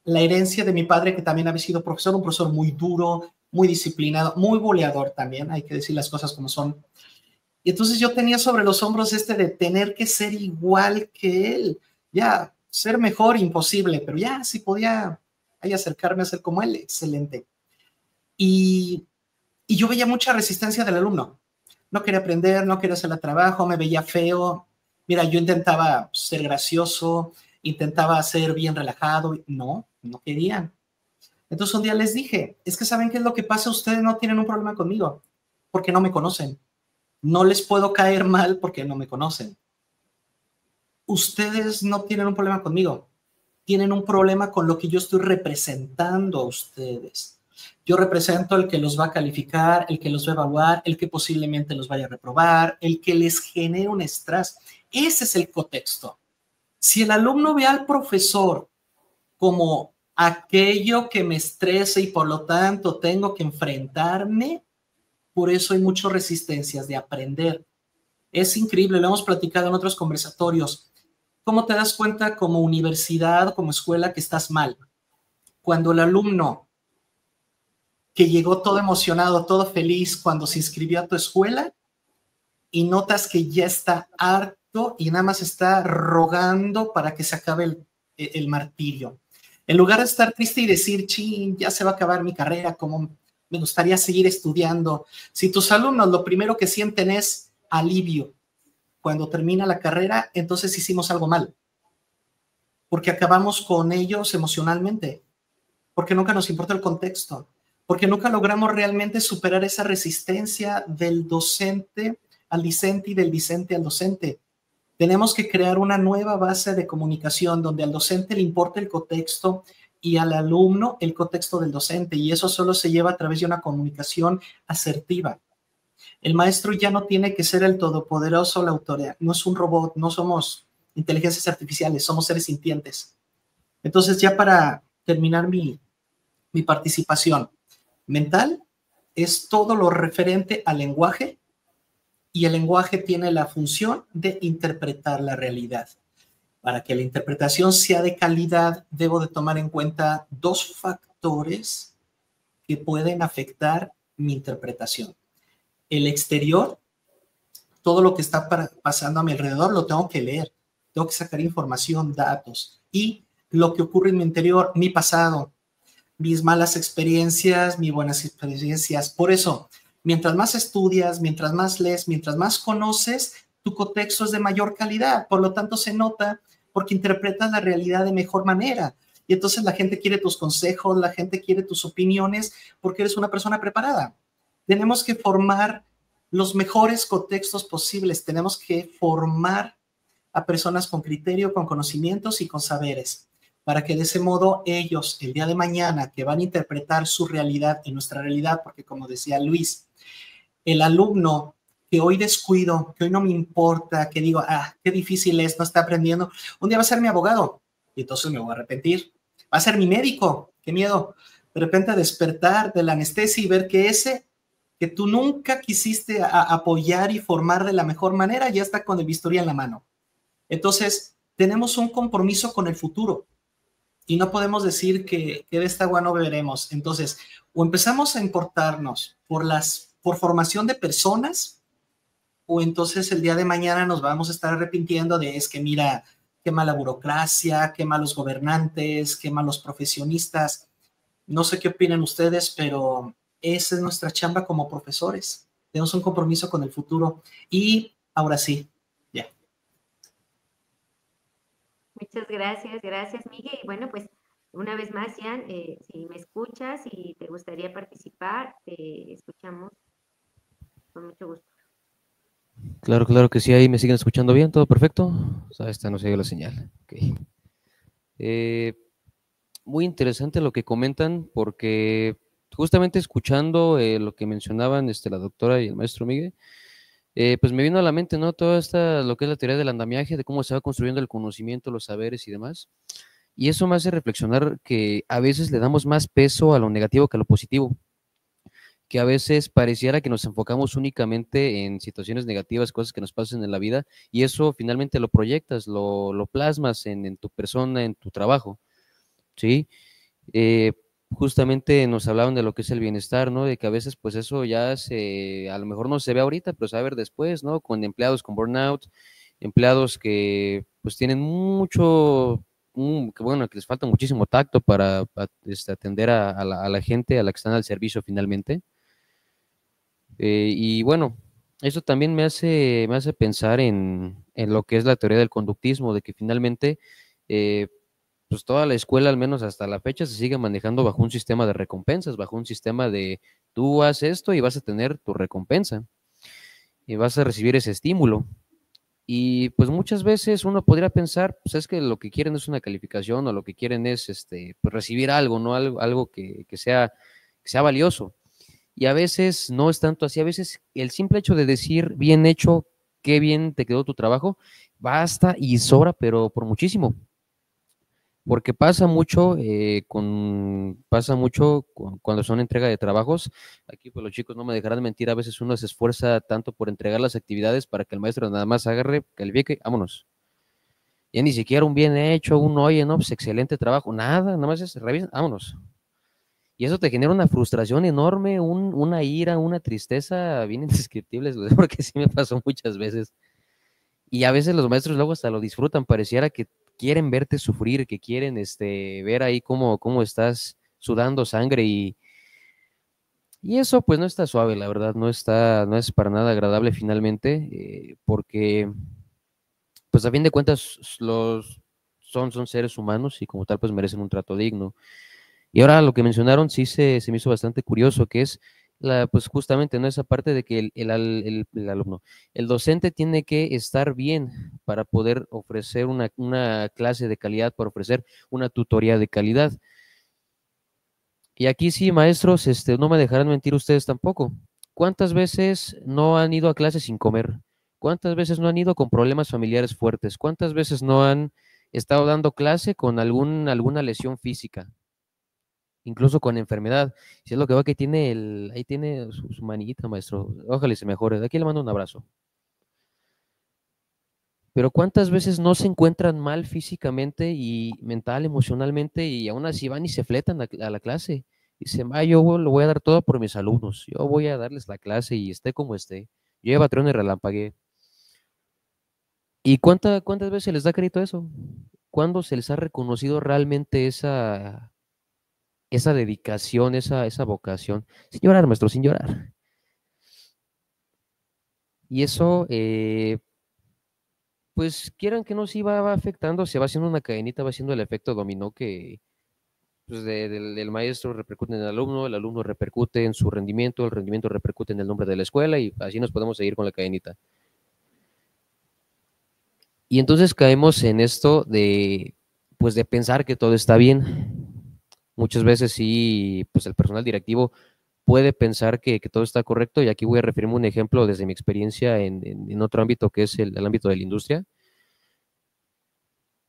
herencia de mi padre, que también había sido profesor, un profesor muy duro, muy disciplinado, muy boleador también, hay que decir las cosas como son. Y entonces yo tenía sobre los hombros de tener que ser igual que él. Ya, ser mejor, imposible, pero ya, si podía ahí acercarme a ser como él, excelente. Y yo veía mucha resistencia del alumno. No quería aprender, no quería hacer el trabajo, me veía feo. Mira, yo intentaba ser gracioso, intentaba ser bien relajado. No querían. Entonces un día les dije, es que ¿saben qué es lo que pasa? Ustedes no tienen un problema conmigo, porque no me conocen. No les puedo caer mal porque no me conocen. Ustedes no tienen un problema conmigo. Tienen un problema con lo que yo estoy representando a ustedes. Yo represento el que los va a calificar, el que los va a evaluar, el que posiblemente los vaya a reprobar, el que les genere un estrés. Ese es el contexto. Si el alumno ve al profesor como aquello que me estresa y por lo tanto tengo que enfrentarme, por eso hay muchas resistencias de aprender. Es increíble, lo hemos platicado en otros conversatorios. ¿Cómo te das cuenta como universidad, como escuela, que estás mal? Cuando el alumno que llegó todo emocionado, todo feliz cuando se inscribió a tu escuela y notas que ya está harto y nada más está rogando para que se acabe el martirio. En lugar de estar triste y decir, chin, ya se va a acabar mi carrera, como me gustaría seguir estudiando. Si tus alumnos lo primero que sienten es alivio cuando termina la carrera, entonces hicimos algo mal. Porque acabamos con ellos emocionalmente. Porque nunca nos importa el contexto. Porque nunca logramos realmente superar esa resistencia del docente al discente y del discente al docente. Tenemos que crear una nueva base de comunicación donde al docente le importa el contexto y al alumno el contexto del docente. Y eso solo se lleva a través de una comunicación asertiva. El maestro ya no tiene que ser el todopoderoso, la autoridad. No es un robot, no somos inteligencias artificiales, somos seres sintientes. Entonces, ya para terminar mi participación mental, es todo lo referente al lenguaje, y el lenguaje tiene la función de interpretar la realidad. Para que la interpretación sea de calidad, debo de tomar en cuenta dos factores que pueden afectar mi interpretación. El exterior, todo lo que está pasando a mi alrededor, lo tengo que leer, tengo que sacar información, datos, y lo que ocurre en mi interior, mi pasado, mis malas experiencias, mis buenas experiencias. Por eso, mientras más estudias, mientras más lees, mientras más conoces, tu contexto es de mayor calidad. Por lo tanto, se nota porque interpretas la realidad de mejor manera. Y entonces la gente quiere tus consejos, la gente quiere tus opiniones porque eres una persona preparada. Tenemos que formar los mejores contextos posibles. Tenemos que formar a personas con criterio, con conocimientos y con saberes, para que de ese modo ellos, el día de mañana, que van a interpretar su realidad y nuestra realidad, porque como decía Luis, el alumno que hoy descuido, que hoy no me importa, que digo, qué difícil es, no está aprendiendo, un día va a ser mi abogado y entonces me voy a arrepentir. Va a ser mi médico, qué miedo. De repente despertar de la anestesia y ver que ese que tú nunca quisiste apoyar y formar de la mejor manera, ya está con el bisturí en la mano. Entonces, tenemos un compromiso con el futuro y no podemos decir que de esta agua no beberemos. Entonces, o empezamos a importarnos por formación de personas, o entonces el día de mañana nos vamos a estar arrepintiendo de, es que mira, qué mala burocracia, qué malos gobernantes, qué malos profesionistas. No sé qué opinan ustedes, pero esa es nuestra chamba como profesores. Tenemos un compromiso con el futuro. Y ahora sí, ya. Muchas gracias, Miguel. Y bueno, pues una vez más, Ian, si me escuchas y te gustaría participar, te escuchamos con mucho gusto. Claro, claro que sí, ahí me siguen escuchando bien, todo perfecto. O sea, esta no se dio la señal. Okay. Muy interesante lo que comentan, porque justamente escuchando lo que mencionaban la doctora y el maestro Miguel, pues me vino a la mente, ¿no? Toda esta, lo que es la teoría del andamiaje, de cómo se va construyendo el conocimiento, los saberes y demás. Y eso me hace reflexionar que a veces le damos más peso a lo negativo que a lo positivo, que a veces pareciera que nos enfocamos únicamente en situaciones negativas, cosas que nos pasan en la vida, y eso finalmente lo proyectas, lo plasmas en tu persona, en tu trabajo, ¿sí? Eh, Justamente nos hablaban de lo que es el bienestar, ¿no? De que a veces pues eso ya a lo mejor no se ve ahorita, pero se va a ver después, ¿no? Con empleados con burnout, empleados que pues tienen mucho, que bueno, que les falta muchísimo tacto para atender a la gente a la que están al servicio finalmente. Y bueno, eso también me hace pensar en lo que es la teoría del conductismo, de que finalmente pues toda la escuela, al menos hasta la fecha, se sigue manejando bajo un sistema de recompensas, bajo un sistema de tú haces esto y vas a tener tu recompensa y vas a recibir ese estímulo. Y pues muchas veces uno podría pensar, pues es que lo que quieren es una calificación o lo que quieren es pues recibir algo, ¿no? Algo que sea valioso. Y a veces no es tanto así, a veces el simple hecho de decir bien hecho, qué bien te quedó tu trabajo, basta y sobra, pero por muchísimo. Porque pasa mucho cuando son entrega de trabajos. Aquí pues los chicos no me dejarán mentir, a veces uno se esfuerza tanto por entregar las actividades para que el maestro nada más agarre, califique, vámonos. Ya ni siquiera un bien hecho, oye, no, pues excelente trabajo, nada más es revisa, vámonos. Y eso te genera una frustración enorme, una ira, una tristeza bien indescriptibles, porque sí me pasó muchas veces. Y a veces los maestros luego hasta lo disfrutan, pareciera que quieren verte sufrir, que quieren ver ahí cómo estás sudando sangre y eso pues no está suave, la verdad, no es para nada agradable finalmente, porque pues a fin de cuentas son seres humanos y como tal pues merecen un trato digno. Y ahora lo que mencionaron sí se me hizo bastante curioso, que es pues justamente, ¿no? Esa parte de que el alumno, el docente tiene que estar bien para poder ofrecer una clase de calidad, para ofrecer una tutoría de calidad. Y aquí sí, maestros, no me dejarán mentir ustedes tampoco. ¿Cuántas veces no han ido a clase sin comer? ¿Cuántas veces no han ido con problemas familiares fuertes? ¿Cuántas veces no han estado dando clase con alguna lesión física? Incluso con enfermedad. Si es lo que va que tiene ahí tiene su maniguita, maestro. Ojalá y se mejore. De aquí le mando un abrazo. Pero ¿cuántas veces no se encuentran mal físicamente y mental, emocionalmente, y aún así van y se fletan a la clase? Dicen, yo lo voy a dar todo por mis alumnos. Yo voy a darles la clase y esté como esté. Lleva tren y relampagué. ¿Y cuántas veces se les da crédito a eso? ¿Cuándo se les ha reconocido realmente esa dedicación, esa vocación? Sin llorar, maestro, sin llorar. Y eso, pues quieran que no, sí va afectando, se va haciendo una cadenita, va haciendo el efecto dominó que pues, del maestro repercute en el alumno repercute en su rendimiento, el rendimiento repercute en el nombre de la escuela y así nos podemos seguir con la cadenita. Y entonces caemos en esto pues de pensar que todo está bien. Muchas veces sí, pues el personal directivo puede pensar que todo está correcto, y aquí voy a referirme a un ejemplo desde mi experiencia en otro ámbito que es el ámbito de la industria.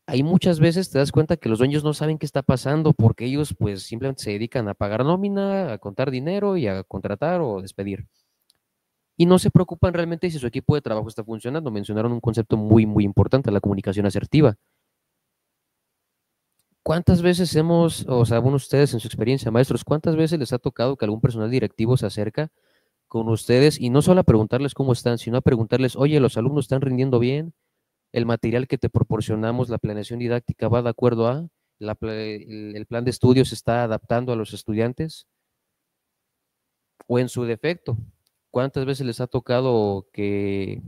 Ahí muchas veces te das cuenta que los dueños no saben qué está pasando porque ellos pues simplemente se dedican a pagar nómina, a contar dinero y a contratar o despedir. Y no se preocupan realmente si su equipo de trabajo está funcionando. Mencionaron un concepto muy, muy importante, la comunicación asertiva. ¿Cuántas veces o sea, bueno, ustedes en su experiencia, maestros, cuántas veces les ha tocado que algún personal directivo se acerca con ustedes y no solo a preguntarles cómo están, sino a preguntarles, oye, ¿los alumnos están rindiendo bien? ¿El material que te proporcionamos, la planeación didáctica va de acuerdo a el plan de estudios se está adaptando a los estudiantes? O en su defecto, ¿cuántas veces les ha tocado que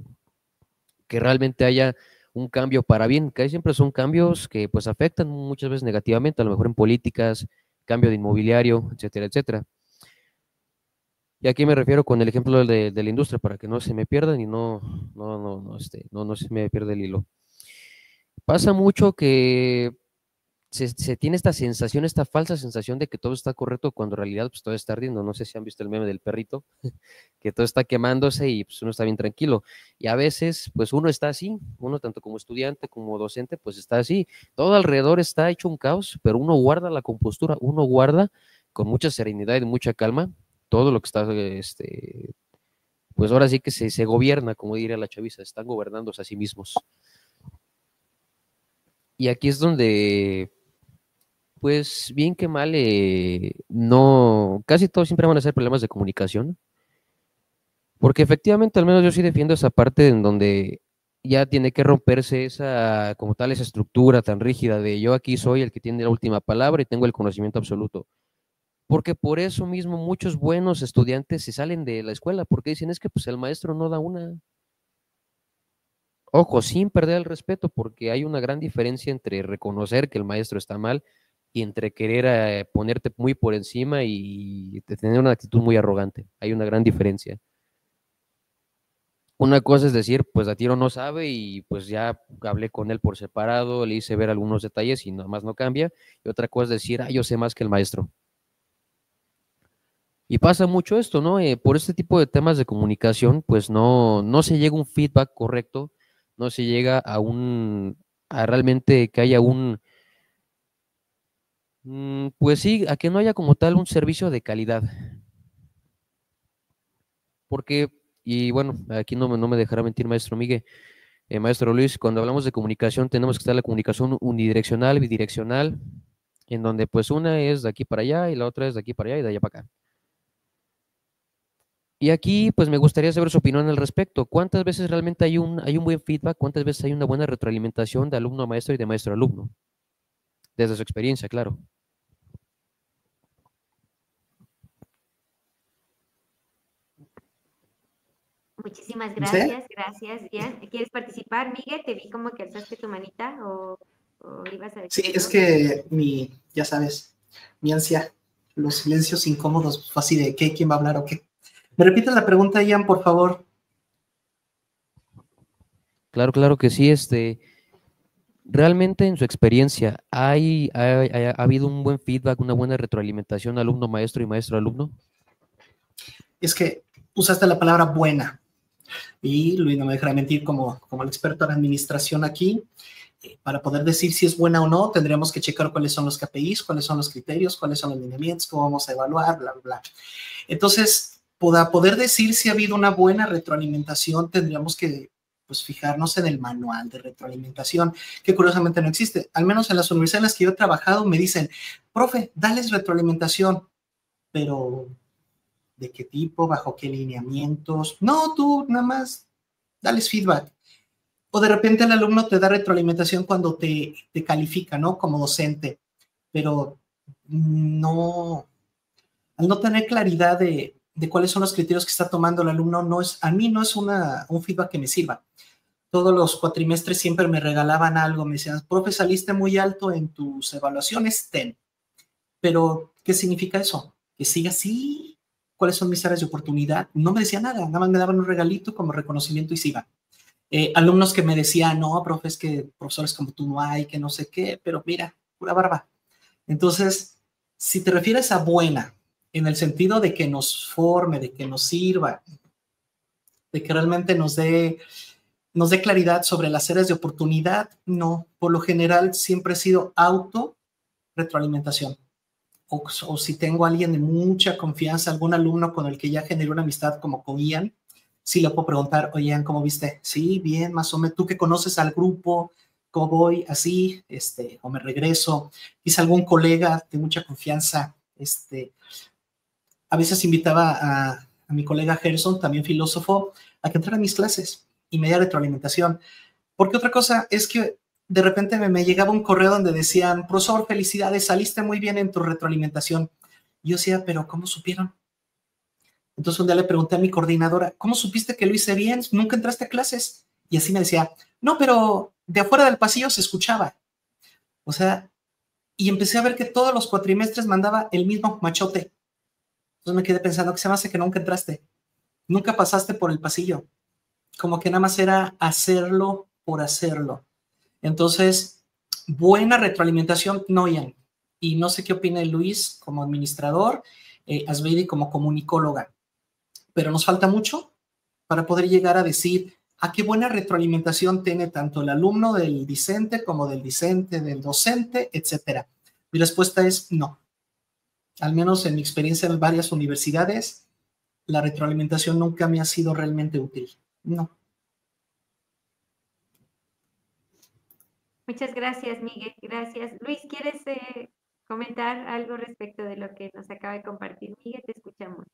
realmente haya un cambio para bien? Que siempre son cambios que pues afectan muchas veces negativamente, a lo mejor en políticas, cambio de inmobiliario, etcétera, etcétera. Y aquí me refiero con el ejemplo de la industria, para que no se me pierdan y no se me pierde el hilo. Pasa mucho que se tiene esta sensación, esta falsa sensación de que todo está correcto cuando en realidad pues todo está ardiendo. No sé si han visto el meme del perrito, que todo está quemándose y pues uno está bien tranquilo. Y a veces pues uno está así, uno tanto como estudiante como docente pues está así. Todo alrededor está hecho un caos, pero uno guarda la compostura, uno guarda con mucha serenidad y mucha calma todo lo que está, pues ahora sí que se gobierna, como diría la chaviza, están gobernándose a sí mismos. Y aquí es donde pues bien que mal, no, casi todos siempre van a ser problemas de comunicación, porque efectivamente al menos yo sí defiendo esa parte en donde ya tiene que romperse esa, como tal, esa estructura tan rígida de yo aquí soy el que tiene la última palabra y tengo el conocimiento absoluto, porque por eso mismo muchos buenos estudiantes se salen de la escuela, porque dicen es que pues el maestro no da una, ojo, sin perder el respeto, porque hay una gran diferencia entre reconocer que el maestro está mal y entre querer ponerte muy por encima y tener una actitud muy arrogante. Hay una gran diferencia. Una cosa es decir, pues a tiro no sabe y pues ya hablé con él por separado, le hice ver algunos detalles y nada más no cambia. Y otra cosa es decir, yo sé más que el maestro. Y pasa mucho esto, ¿no? Por este tipo de temas de comunicación, pues no se llega a un feedback correcto, no se llega a realmente que haya pues sí, a que no haya como tal un servicio de calidad. Porque, y bueno, aquí no me dejará mentir maestro Miguel, maestro Luis, cuando hablamos de comunicación tenemos que estar la comunicación unidireccional, bidireccional, en donde pues una es de aquí para allá y la otra es de aquí para allá y de allá para acá. Y aquí pues me gustaría saber su opinión al respecto. ¿Cuántas veces realmente hay un buen feedback? ¿Cuántas veces hay una buena retroalimentación de alumno a maestro y de maestro a alumno? Desde su experiencia, claro. Muchísimas ¿Sí? gracias, Ian. ¿Quieres participar, Miguel? Te vi como que alzaste tu manita o ibas a decir Sí, es algo. que ya sabes, mi ansia, los silencios incómodos, fue así de ¿qué? ¿Quién va a hablar o qué? ¿Me repites la pregunta, Ian, por favor? Claro que sí, realmente en su experiencia, ¿ha habido un buen feedback, una buena retroalimentación alumno-maestro y maestro-alumno? Es que usaste la palabra buena y Luis no me dejará mentir como el experto en administración aquí. Para poder decir si es buena o no, tendríamos que checar cuáles son los KPIs, cuáles son los criterios, cuáles son los lineamientos, cómo vamos a evaluar, bla, bla, bla. Entonces, para poder decir si ha habido una buena retroalimentación, tendríamos que pues, fijarnos en el manual de retroalimentación, que curiosamente no existe. Al menos en las universidades en las que yo he trabajado me dicen, profe, dales retroalimentación, pero ¿de qué tipo? ¿Bajo qué lineamientos? No, tú nada más dales feedback. O de repente el alumno te da retroalimentación cuando te califica, ¿no? Como docente, pero no, al no tener claridad de cuáles son los criterios que está tomando el alumno, a mí no es un feedback que me sirva. Todos los cuatrimestres siempre me regalaban algo, me decían, profe, saliste muy alto en tus evaluaciones, ten. Pero, ¿qué significa eso? Que siga así. ¿Cuáles son mis áreas de oportunidad? No me decía nada más me daban un regalito como reconocimiento y se iba. Alumnos que me decían, no, profe, es que profesores como tú no hay, que no sé qué, pero mira, pura barba. Entonces, si te refieres a buena, en el sentido de que nos forme, de que nos sirva, de que realmente nos dé claridad sobre las áreas de oportunidad, no. Por lo general siempre he sido retroalimentación. O si tengo a alguien de mucha confianza, algún alumno con el que ya generé una amistad como con Ian, sí le puedo preguntar, oye, Ian, ¿cómo viste? Sí, bien, más o menos. Tú que conoces al grupo, ¿cómo voy? Así, o me regreso. Quizá algún colega de mucha confianza, a veces invitaba a mi colega Gerson, también filósofo, a que entrara a mis clases y me diera retroalimentación. Porque otra cosa es que de repente me llegaba un correo donde decían, profesor, felicidades, saliste muy bien en tu retroalimentación. Y yo decía, pero ¿cómo supieron? Entonces un día le pregunté a mi coordinadora, ¿cómo supiste que lo hice bien? ¿Nunca entraste a clases? Y así me decía, no, pero de afuera del pasillo se escuchaba. O sea, y empecé a ver que todos los cuatrimestres mandaba el mismo machote. Entonces me quedé pensando, ¿qué se me hace que nunca entraste? Nunca pasaste por el pasillo. Como que nada más era hacerlo por hacerlo. Entonces, buena retroalimentación, no, Ian. Y no sé qué opina Luis como administrador, Asbeidi como comunicóloga. Pero nos falta mucho para poder llegar a decir a qué buena retroalimentación tiene tanto el alumno del discente como del discente, del docente, etcétera. Mi respuesta es no. Al menos en mi experiencia en varias universidades, la retroalimentación nunca me ha sido realmente útil. No. Muchas gracias, Miguel. Gracias. Luis, ¿quieres comentar algo respecto de lo que nos acaba de compartir Miguel? Te escuchamos.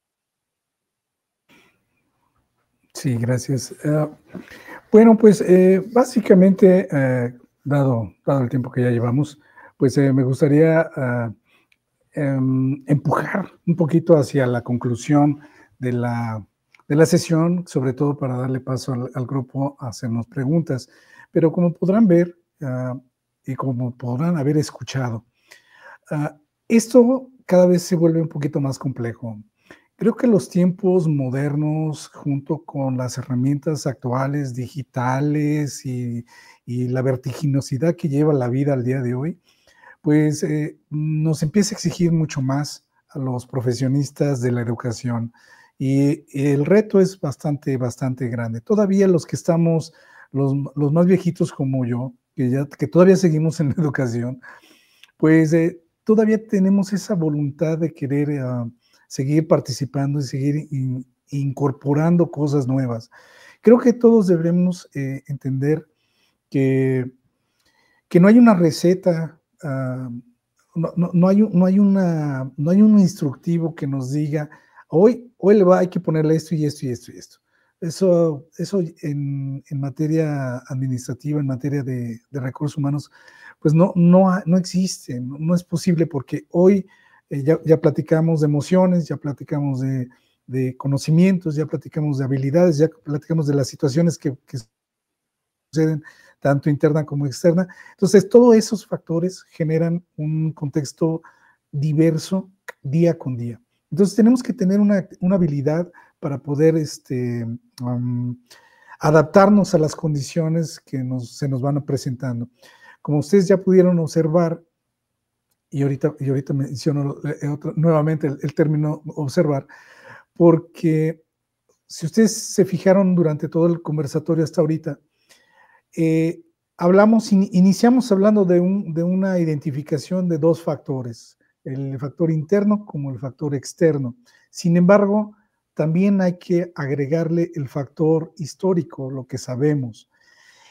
Sí, gracias. Bueno, pues básicamente, dado el tiempo que ya llevamos, pues me gustaría empujar un poquito hacia la conclusión de la sesión, sobre todo para darle paso al grupo a hacernos preguntas. Pero como podrán ver y como podrán haber escuchado, esto cada vez se vuelve un poquito más complejo. Creo que los tiempos modernos, junto con las herramientas actuales, digitales y la vertiginosidad que lleva la vida al día de hoy, pues nos empieza a exigir mucho más a los profesionistas de la educación. Y el reto es bastante grande. Todavía los que estamos, los más viejitos como yo, que todavía seguimos en la educación, pues todavía tenemos esa voluntad de querer seguir participando y seguir incorporando cosas nuevas. Creo que todos debemos entender que no hay una receta, no hay un instructivo que nos diga, hoy hay que ponerle esto y esto y esto y esto. Eso en materia administrativa, en materia de recursos humanos, pues no existe, no es posible, porque hoy ya platicamos de emociones, ya platicamos de conocimientos, ya platicamos de habilidades, ya platicamos de las situaciones que suceden tanto interna como externa. Entonces, todos esos factores generan un contexto diverso día con día. Entonces, tenemos que tener una habilidad para poder adaptarnos a las condiciones que se nos van presentando. Como ustedes ya pudieron observar, y ahorita menciono nuevamente el término observar, porque si ustedes se fijaron durante todo el conversatorio hasta ahorita, iniciamos hablando de una identificación de dos factores, el factor interno como el factor externo. Sin embargo, también hay que agregarle el factor histórico, lo que sabemos.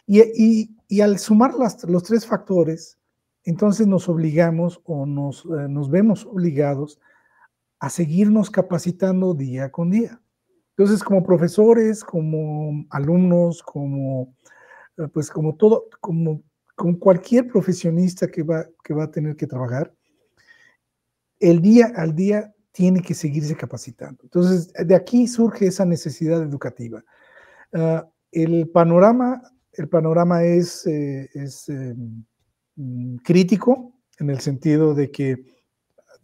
Y al sumar los tres factores, entonces nos obligamos o nos vemos obligados a seguirnos capacitando día con día. Entonces, como profesores, como alumnos, como cualquier profesionista que va a tener que trabajar, el día al día tiene que seguirse capacitando. Entonces, de aquí surge esa necesidad educativa. El panorama es crítico, en el sentido de que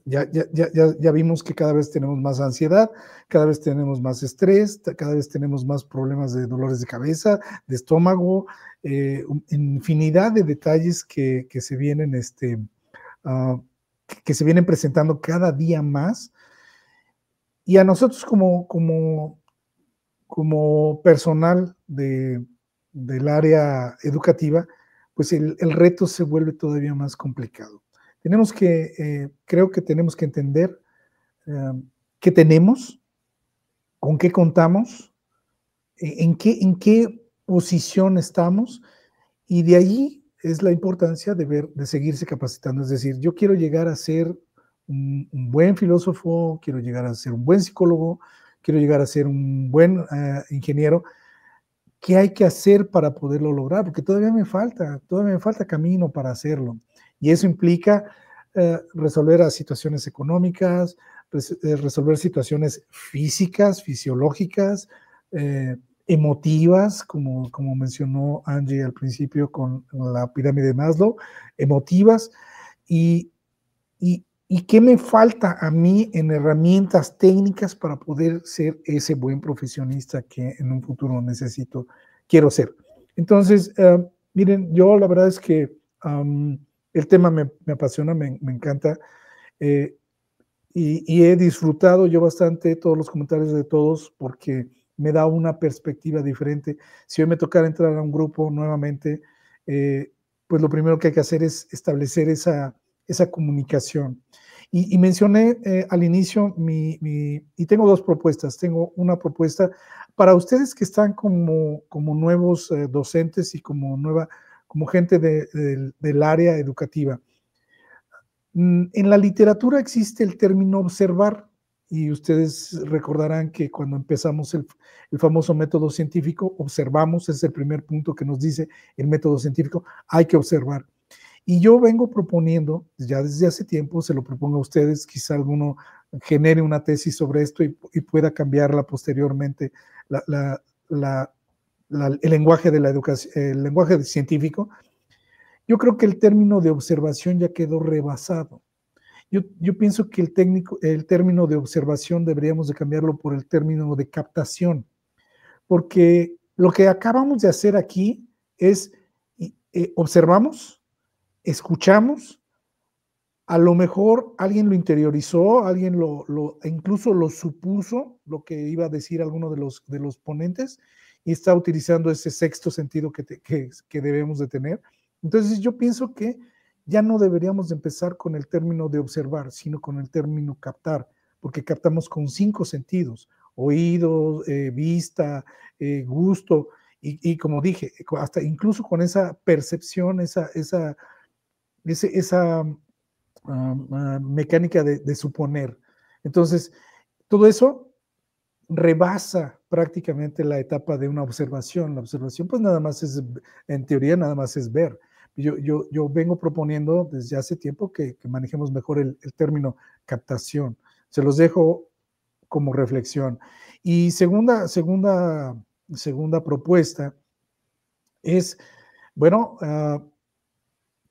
ya vimos que cada vez tenemos más ansiedad, cada vez tenemos más estrés, cada vez tenemos más problemas de dolores de cabeza, de estómago, infinidad de detalles que se vienen que se vienen presentando cada día más. Y a nosotros como personal del área educativa, pues el reto se vuelve todavía más complicado. Creo que tenemos que entender qué tenemos, con qué contamos, en qué posición estamos, y de ahí es la importancia de seguirse capacitando. Es decir, yo quiero llegar a ser un buen filósofo, quiero llegar a ser un buen psicólogo, quiero llegar a ser un buen ingeniero. ¿Qué hay que hacer para poderlo lograr? Porque todavía me falta camino para hacerlo. Y eso implica resolver situaciones económicas, resolver situaciones físicas, fisiológicas, emotivas, como mencionó Angie al principio con la pirámide de Maslow, emotivas, y ¿Y qué me falta a mí en herramientas técnicas para poder ser ese buen profesionista que en un futuro quiero ser? Entonces, miren, yo la verdad es que el tema me apasiona, me encanta, y he disfrutado yo bastante todos los comentarios de todos porque me da una perspectiva diferente. Si hoy me tocara entrar a un grupo nuevamente, pues lo primero que hay que hacer es establecer esa comunicación. Y mencioné al inicio y tengo dos propuestas. Tengo una propuesta para ustedes que están como nuevos docentes y como gente del área educativa. En la literatura existe el término observar, y ustedes recordarán que cuando empezamos el famoso método científico, observamos, es el primer punto que nos dice el método científico, hay que observar. Y yo vengo proponiendo, ya desde hace tiempo, se lo propongo a ustedes, quizá alguno genere una tesis sobre esto y pueda cambiarla posteriormente, el lenguaje de la educación, el lenguaje científico. Yo creo que el término de observación ya quedó rebasado. Yo pienso que el término de observación deberíamos de cambiarlo por el término de captación, porque lo que acabamos de hacer aquí es observamos, escuchamos, a lo mejor alguien lo interiorizó, alguien incluso lo supuso, lo que iba a decir alguno de los ponentes, y está utilizando ese sexto sentido que debemos de tener. Entonces yo pienso que ya no deberíamos de empezar con el término de observar, sino con el término captar, porque captamos con 5 sentidos, oído, vista, gusto, y como dije, hasta incluso con esa percepción, esa mecánica de suponer. Entonces, todo eso rebasa prácticamente la etapa de una observación. La observación, pues nada más es, en teoría, nada más es ver. Yo vengo proponiendo desde hace tiempo que manejemos mejor el término captación. Se los dejo como reflexión. Y segunda propuesta es, bueno,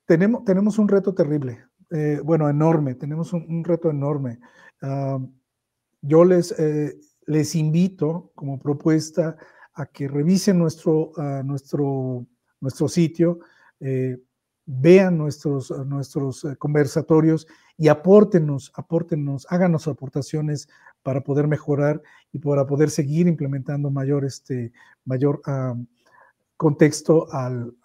tenemos un reto terrible, enorme, tenemos un reto enorme. Yo les invito como propuesta a que revisen nuestro sitio, vean nuestros conversatorios y apórtenos, háganos aportaciones para poder mejorar y para poder seguir implementando mayor contexto al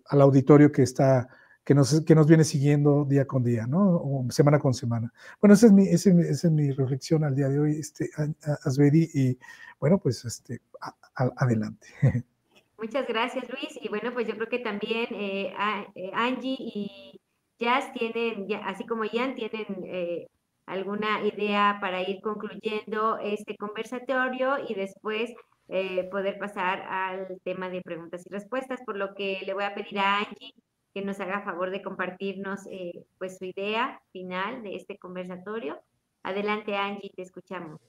auditorio que nos viene siguiendo día con día, ¿no? O semana con semana. Bueno, esa es mi reflexión al día de hoy, Azbedi, y bueno, pues adelante. Muchas gracias, Luis. Y bueno, pues yo creo que también Angie y Jazz tienen, así como Ian, tienen alguna idea para ir concluyendo este conversatorio y después poder pasar al tema de preguntas y respuestas, por lo que le voy a pedir a Angie que nos haga favor de compartirnos pues su idea final de este conversatorio. Adelante, Angie, te escuchamos.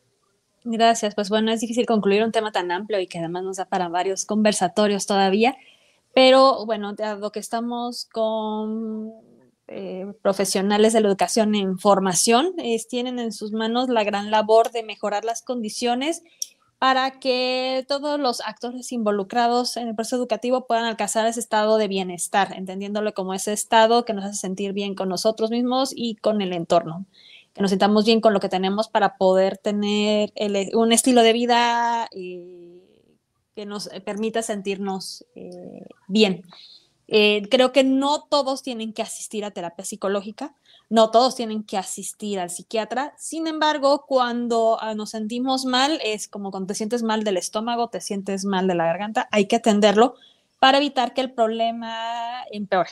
Gracias, pues bueno, es difícil concluir un tema tan amplio y que además nos da para varios conversatorios todavía, pero bueno, dado que estamos con profesionales de la educación en formación, tienen en sus manos la gran labor de mejorar las condiciones para que todos los actores involucrados en el proceso educativo puedan alcanzar ese estado de bienestar, entendiéndolo como ese estado que nos hace sentir bien con nosotros mismos y con el entorno, que nos sintamos bien con lo que tenemos para poder tener un estilo de vida que nos permita sentirnos bien. Creo que no todos tienen que asistir a terapia psicológica, no todos tienen que asistir al psiquiatra. Sin embargo, cuando nos sentimos mal, es como cuando te sientes mal del estómago, te sientes mal de la garganta, hay que atenderlo para evitar que el problema empeore.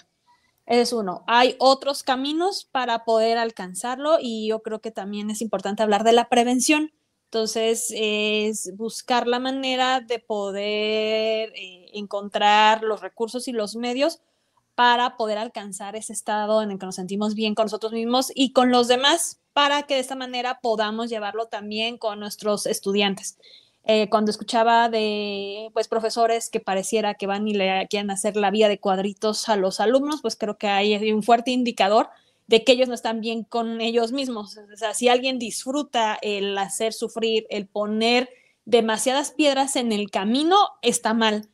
Ese es uno. Hay otros caminos para poder alcanzarlo y yo creo que también es importante hablar de la prevención. Entonces, es buscar la manera de poder encontrar los recursos y los medios para poder alcanzar ese estado en el que nos sentimos bien con nosotros mismos y con los demás, para que de esta manera podamos llevarlo también con nuestros estudiantes. Cuando escuchaba de pues, profesores que pareciera que van y le quieren hacer la vida de cuadritos a los alumnos, pues creo que hay un fuerte indicador de que ellos no están bien con ellos mismos. O sea, si alguien disfruta el hacer sufrir, el poner demasiadas piedras en el camino, está mal.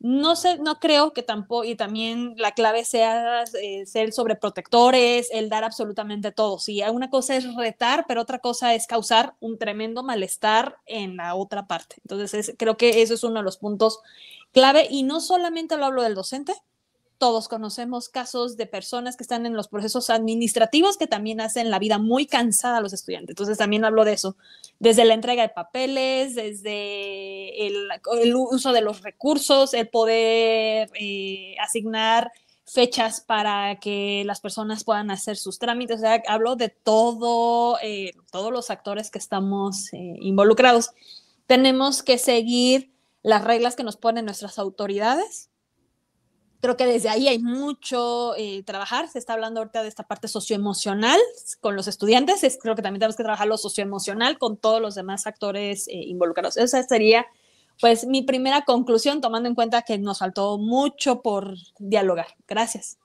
No sé, no creo que tampoco, y también la clave sea ser sobreprotectores, el dar absolutamente todo. Sí, una cosa es retar, pero otra cosa es causar un tremendo malestar en la otra parte. Entonces, creo que eso es uno de los puntos clave, y no solamente lo hablo del docente. Todos conocemos casos de personas que están en los procesos administrativos que también hacen la vida muy cansada a los estudiantes. Entonces también hablo de eso, desde la entrega de papeles, desde el uso de los recursos, el poder asignar fechas para que las personas puedan hacer sus trámites. O sea, hablo de todo, todos los actores que estamos involucrados. Tenemos que seguir las reglas que nos ponen nuestras autoridades. Creo que desde ahí hay mucho trabajar. Se está hablando ahorita de esta parte socioemocional con los estudiantes. Creo que también tenemos que trabajar lo socioemocional con todos los demás actores involucrados. Esa sería, pues, mi primera conclusión, tomando en cuenta que nos faltó mucho por dialogar. Gracias.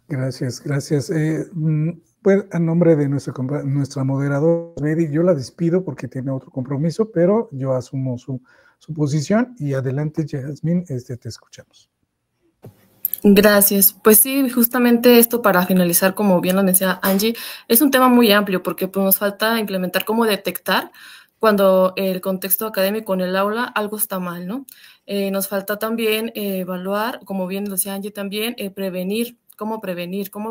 Gracias, gracias. Pues, a nombre de nuestra moderadora, Mary, yo la despido porque tiene otro compromiso, pero yo asumo su posición y adelante, Yasmín, te escuchamos. Gracias. Pues sí, justamente esto para finalizar, como bien lo decía Angie, es un tema muy amplio porque pues, nos falta implementar cómo detectar cuando el contexto académico en el aula algo está mal, ¿no? Nos falta también evaluar, como bien lo decía Angie también, prevenir, cómo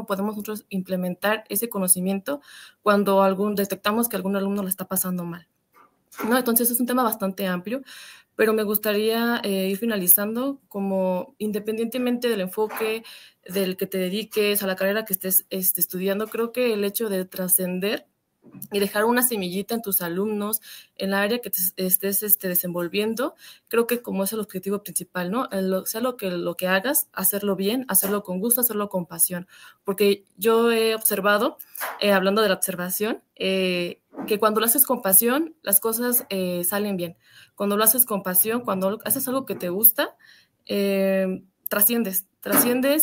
podemos nosotros implementar ese conocimiento cuando detectamos que algún alumno lo está pasando mal, ¿no? Entonces es un tema bastante amplio, pero me gustaría ir finalizando como independientemente del enfoque del que te dediques, a la carrera que estés estudiando, creo que el hecho de trascender y dejar una semillita en tus alumnos, en la área que te estés desenvolviendo, creo que como es el objetivo principal, ¿no? Sea lo que hagas, hacerlo bien, hacerlo con gusto, hacerlo con pasión, porque yo he observado, hablando de la observación, que cuando lo haces con pasión, las cosas salen bien. Cuando lo haces con pasión, cuando haces algo que te gusta, trasciendes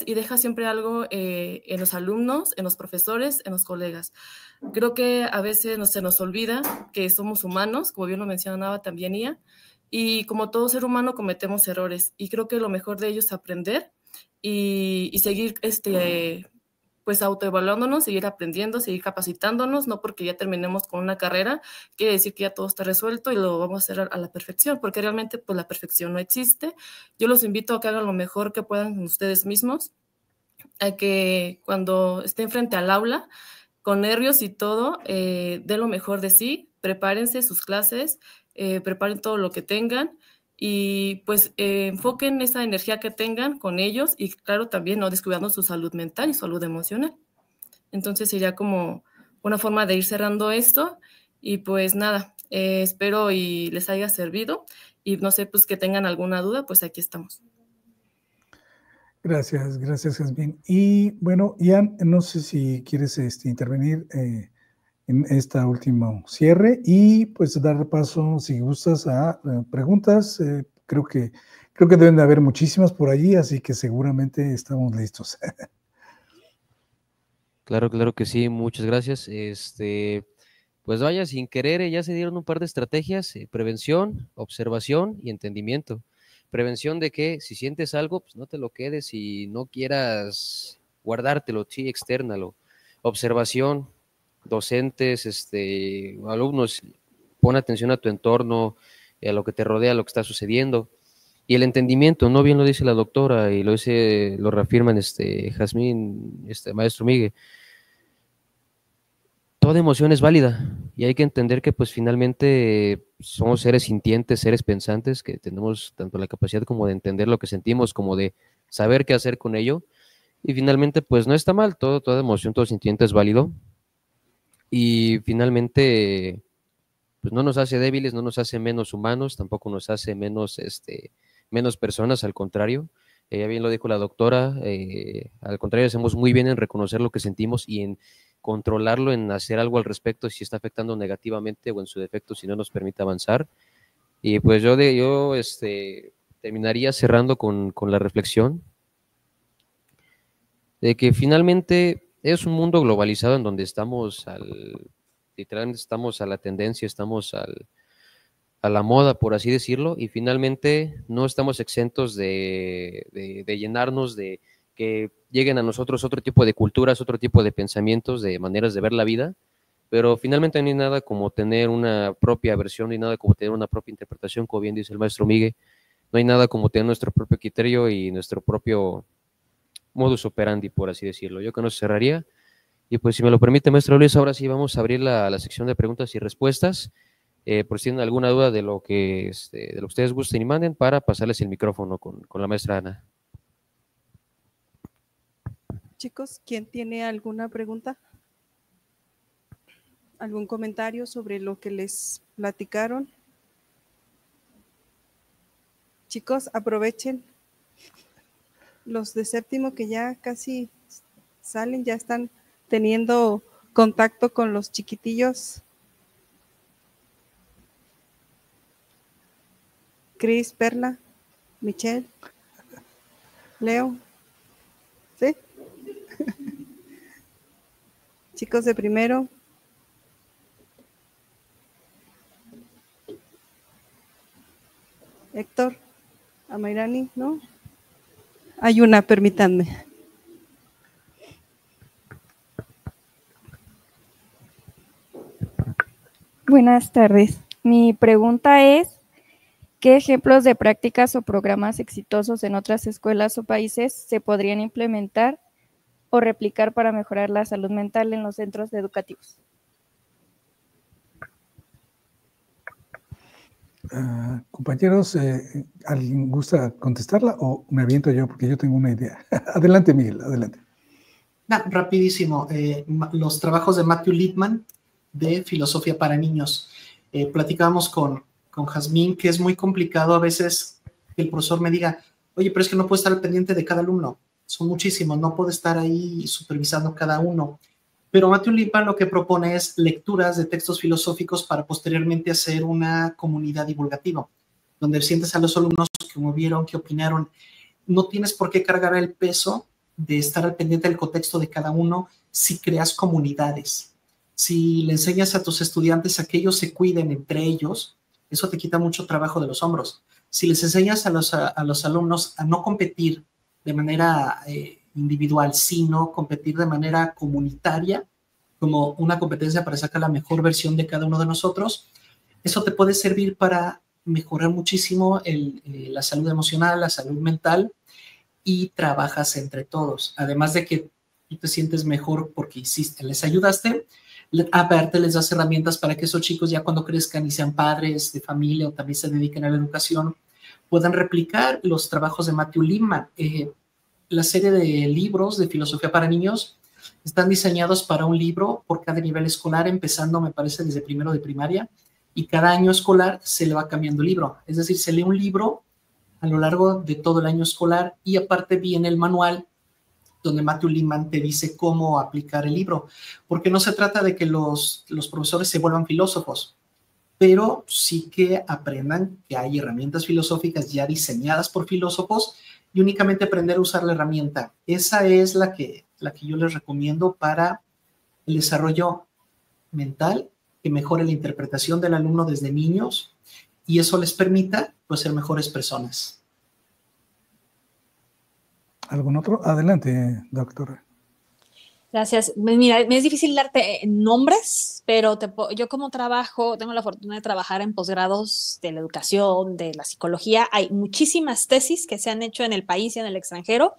y dejas siempre algo en los alumnos, en los profesores, en los colegas. Creo que a veces se nos olvida que somos humanos, como bien lo mencionaba también Ia, y como todo ser humano cometemos errores, y creo que lo mejor de ello es aprender y seguir pues autoevaluándonos, seguir aprendiendo, seguir capacitándonos, no porque ya terminemos con una carrera, quiere decir que ya todo está resuelto y lo vamos a hacer a la perfección, porque realmente pues la perfección no existe. Yo los invito a que hagan lo mejor que puedan con ustedes mismos, a que cuando estén frente al aula, con nervios y todo, den lo mejor de sí, prepárense sus clases, preparen todo lo que tengan, y pues enfoquen esa energía que tengan con ellos, y claro, también no descuidando su salud mental y salud emocional. Entonces sería como una forma de ir cerrando esto, y pues nada, espero y les haya servido, y no sé, pues que tengan alguna duda, pues aquí estamos. Gracias, Jazmín. Y bueno, Ian, no sé si quieres intervenir en esta último cierre y pues dar paso, si gustas, a preguntas. Creo que deben de haber muchísimas por allí, así que seguramente estamos listos. Claro que sí, muchas gracias. Pues vaya, sin querer, ya se dieron un par de estrategias: prevención, observación y entendimiento. Prevención de que si sientes algo, pues no te lo quedes y no quieras guardártelo, sí, externalo. Observación, docentes, alumnos, pon atención a tu entorno, a lo que te rodea, a lo que está sucediendo. Y el entendimiento, no bien lo dice la doctora y lo reafirman Jazmín, maestro Miguel. Toda emoción es válida y hay que entender que pues finalmente somos seres sintientes, seres pensantes, que tenemos tanto la capacidad como de entender lo que sentimos, como de saber qué hacer con ello. Y finalmente pues no está mal, toda emoción, todo sintiente es válido. Y finalmente pues no nos hace débiles, no nos hace menos humanos, tampoco nos hace menos personas, al contrario. Ya bien lo dijo la doctora, al contrario, hacemos muy bien en reconocer lo que sentimos y en controlarlo, en hacer algo al respecto si está afectando negativamente o en su defecto si no nos permite avanzar. Y pues yo terminaría cerrando con la reflexión de que finalmente es un mundo globalizado en donde literalmente estamos a la tendencia, estamos a la moda, por así decirlo, y finalmente no estamos exentos de llenarnos, de que lleguen a nosotros otro tipo de culturas, otro tipo de pensamientos, de maneras de ver la vida, pero finalmente no hay nada como tener una propia versión, no hay nada como tener una propia interpretación, como bien dice el maestro Miguel, no hay nada como tener nuestro propio criterio y nuestro propio modus operandi, por así decirlo. Yo con eso cerraría. Y pues si me lo permite, maestro Luis, ahora sí vamos a abrir la sección de preguntas y respuestas. Por si tienen alguna duda de lo que ustedes gusten y manden, para pasarles el micrófono con la maestra Ana. Chicos, ¿quién tiene alguna pregunta? ¿Algún comentario sobre lo que les platicaron? Chicos, aprovechen. Los de séptimo que ya casi salen, ya están teniendo contacto con los chiquitillos. Cris, Perla, Michelle, Leo. ¿Sí? Chicos de primero. Héctor, Amairani, ¿no? Hay una, permítanme. Buenas tardes. Mi pregunta es, ¿qué ejemplos de prácticas o programas exitosos en otras escuelas o países se podrían implementar o replicar para mejorar la salud mental en los centros educativos? Compañeros, ¿alguien gusta contestarla o me aviento yo? Porque yo tengo una idea. Adelante, Miguel, adelante. Rapidísimo. Los trabajos de Matthew Lipman de Filosofía para Niños. Platicábamos con Jazmín que es muy complicado a veces que el profesor me diga, oye, pero es que no puedo estar al pendiente de cada alumno. Son muchísimos, no puedo estar ahí supervisando cada uno. Pero Matthew Lipman lo que propone es lecturas de textos filosóficos para posteriormente hacer una comunidad divulgativa, donde sientes a los alumnos que movieron, que opinaron. No tienes por qué cargar el peso de estar al pendiente del contexto de cada uno si creas comunidades. Si le enseñas a tus estudiantes a que ellos se cuiden entre ellos, eso te quita mucho trabajo de los hombros. Si les enseñas a los alumnos a no competir de manera individual, sino competir de manera comunitaria, como una competencia para sacar la mejor versión de cada uno de nosotros, eso te puede servir para mejorar muchísimo la salud emocional, la salud mental, y trabajas entre todos. Además de que tú te sientes mejor porque les ayudaste, aparte les das herramientas para que esos chicos ya cuando crezcan y sean padres de familia o también se dediquen a la educación, puedan replicar los trabajos de Matthew Lipman. La serie de libros de filosofía para niños están diseñados para un libro por cada nivel escolar, empezando, me parece, desde primero de primaria, y cada año escolar se le va cambiando el libro. Es decir, se lee un libro a lo largo de todo el año escolar y aparte viene el manual donde Matthew Lipman te dice cómo aplicar el libro, porque no se trata de que los profesores se vuelvan filósofos, pero sí que aprendan que hay herramientas filosóficas ya diseñadas por filósofos y únicamente aprender a usar la herramienta. Esa es la que yo les recomiendo para el desarrollo mental, que mejore la interpretación del alumno desde niños y eso les permita pues, ser mejores personas. ¿Algún otro? Adelante, doctora. Gracias. Mira, me es difícil darte nombres, pero yo como tengo la fortuna de trabajar en posgrados de la educación, de la psicología. Hay muchísimas tesis que se han hecho en el país y en el extranjero,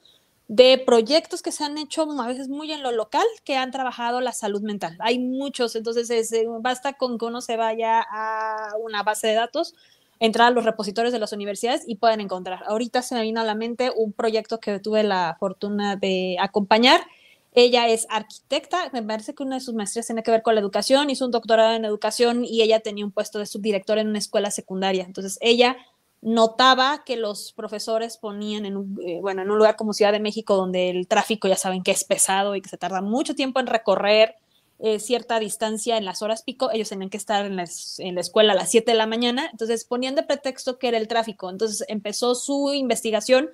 de proyectos que se han hecho a veces muy en lo local, que han trabajado la salud mental. Hay muchos, entonces basta con que uno se vaya a una base de datos, entrar a los repositorios de las universidades y pueden encontrar. Ahorita se me vino a la mente un proyecto que tuve la fortuna de acompañar. Ella es arquitecta, me parece que una de sus maestrías tiene que ver con la educación, hizo un doctorado en educación y ella tenía un puesto de subdirector en una escuela secundaria. Entonces ella notaba que los profesores ponían en un lugar como Ciudad de México, donde el tráfico ya saben que es pesado y que se tarda mucho tiempo en recorrer cierta distancia en las horas pico, ellos tenían que estar en la escuela a las 7 de la mañana, entonces ponían de pretexto que era el tráfico. Entonces empezó su investigación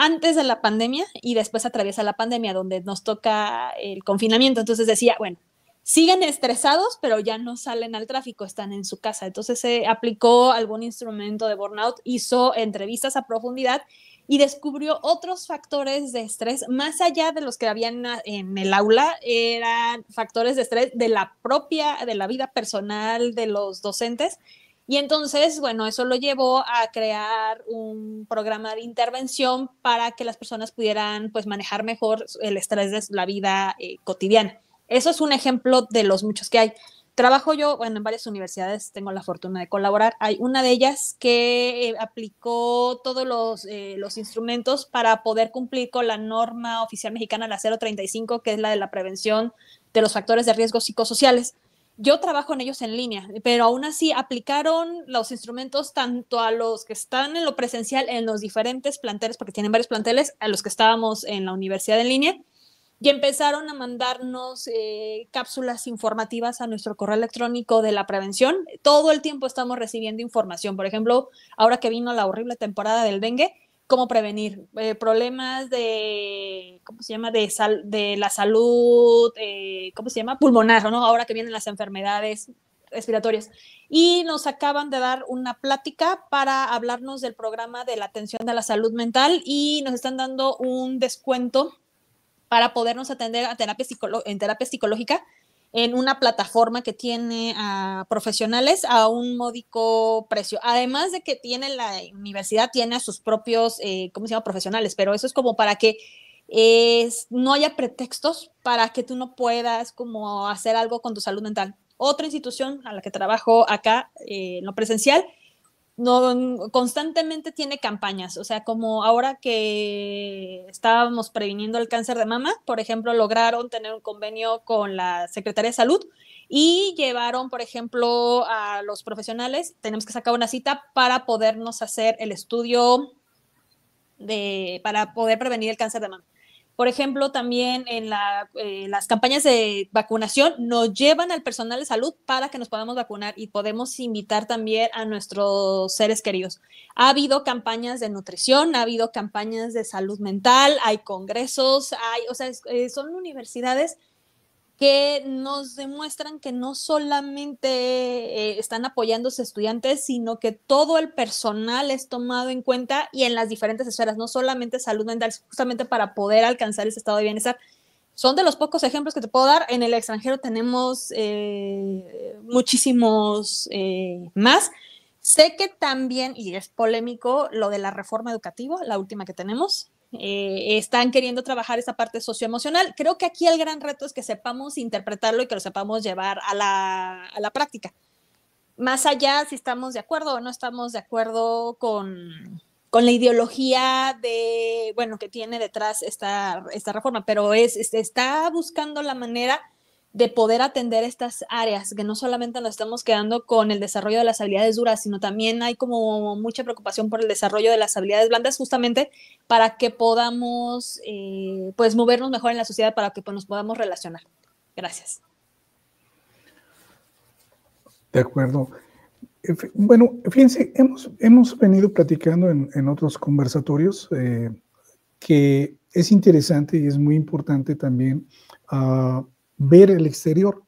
antes de la pandemia y después atraviesa la pandemia, donde nos toca el confinamiento. Entonces decía, bueno, siguen estresados, pero ya no salen al tráfico, están en su casa. Entonces se aplicó algún instrumento de burnout, hizo entrevistas a profundidad y descubrió otros factores de estrés, más allá de los que habían en el aula, eran factores de estrés de la vida personal de los docentes. Y entonces, bueno, eso lo llevó a crear un programa de intervención para que las personas pudieran, pues, manejar mejor el estrés de la vida cotidiana. Eso es un ejemplo de los muchos que hay. Trabajo yo, bueno, en varias universidades, tengo la fortuna de colaborar. Hay una de ellas que aplicó todos los instrumentos para poder cumplir con la norma oficial mexicana, la 035, que es la de la prevención de los factores de riesgo psicosociales. Yo trabajo en ellos en línea, pero aún así aplicaron los instrumentos tanto a los que están en lo presencial en los diferentes planteles, porque tienen varios planteles, a los que estábamos en la universidad en línea, y empezaron a mandarnos cápsulas informativas a nuestro correo electrónico de la prevención. Todo el tiempo estamos recibiendo información. Por ejemplo, ahora que vino la horrible temporada del dengue, cómo prevenir problemas de, ¿cómo se llama? De la salud, ¿cómo se llama? Pulmonar, ¿no? Ahora que vienen las enfermedades respiratorias. Y nos acaban de dar una plática para hablarnos del programa de la atención de la salud mental y nos están dando un descuento para podernos atender a en terapia psicológica en una plataforma que tiene a profesionales a un módico precio. Además de que tiene la universidad, tiene a sus propios, ¿cómo se llama? Profesionales, pero eso es como para que no haya pretextos para que tú no puedas como hacer algo con tu salud mental. Otra institución a la que trabajo acá, en lo presencial, constantemente tiene campañas, o sea, como ahora que estábamos previniendo el cáncer de mama, por ejemplo, lograron tener un convenio con la Secretaría de Salud y llevaron, por ejemplo, a los profesionales, tenemos que sacar una cita para podernos hacer el estudio para poder prevenir el cáncer de mama. Por ejemplo, también en las campañas de vacunación nos llevan al personal de salud para que nos podamos vacunar y podemos invitar también a nuestros seres queridos. Ha habido campañas de nutrición, ha habido campañas de salud mental, hay congresos, o sea, son universidades que nos demuestran que no solamente están apoyando a sus estudiantes, sino que todo el personal es tomado en cuenta y en las diferentes esferas, no solamente salud mental, justamente para poder alcanzar ese estado de bienestar. Son de los pocos ejemplos que te puedo dar. En el extranjero tenemos muchísimos más. Sé que también, y es polémico, lo de la reforma educativa, la última que tenemos. Están queriendo trabajar esa parte socioemocional. Creo que aquí el gran reto es que sepamos interpretarlo y que lo sepamos llevar a la práctica. Más allá si estamos de acuerdo o no estamos de acuerdo con la ideología que tiene detrás esta reforma, pero está buscando la manera de poder atender estas áreas, que no solamente nos estamos quedando con el desarrollo de las habilidades duras, sino también hay como mucha preocupación por el desarrollo de las habilidades blandas, justamente para que podamos pues movernos mejor en la sociedad, para que pues, nos podamos relacionar. Gracias. De acuerdo. Bueno, fíjense, hemos venido platicando en otros conversatorios que es interesante y es muy importante también ver el exterior.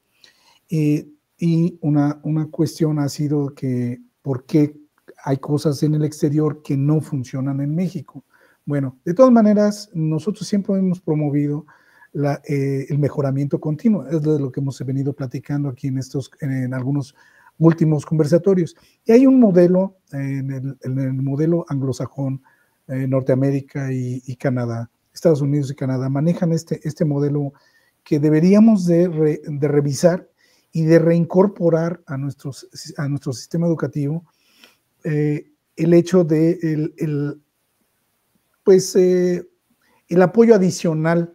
Y una cuestión ha sido que por qué hay cosas en el exterior que no funcionan en México. Bueno, de todas maneras, nosotros siempre hemos promovido el mejoramiento continuo. Es de lo que hemos venido platicando aquí en algunos últimos conversatorios. Y hay un modelo, en el modelo anglosajón, Norteamérica y Canadá, Estados Unidos y Canadá, manejan este modelo que deberíamos de revisar y de reincorporar a nuestro sistema educativo, el hecho de el apoyo adicional,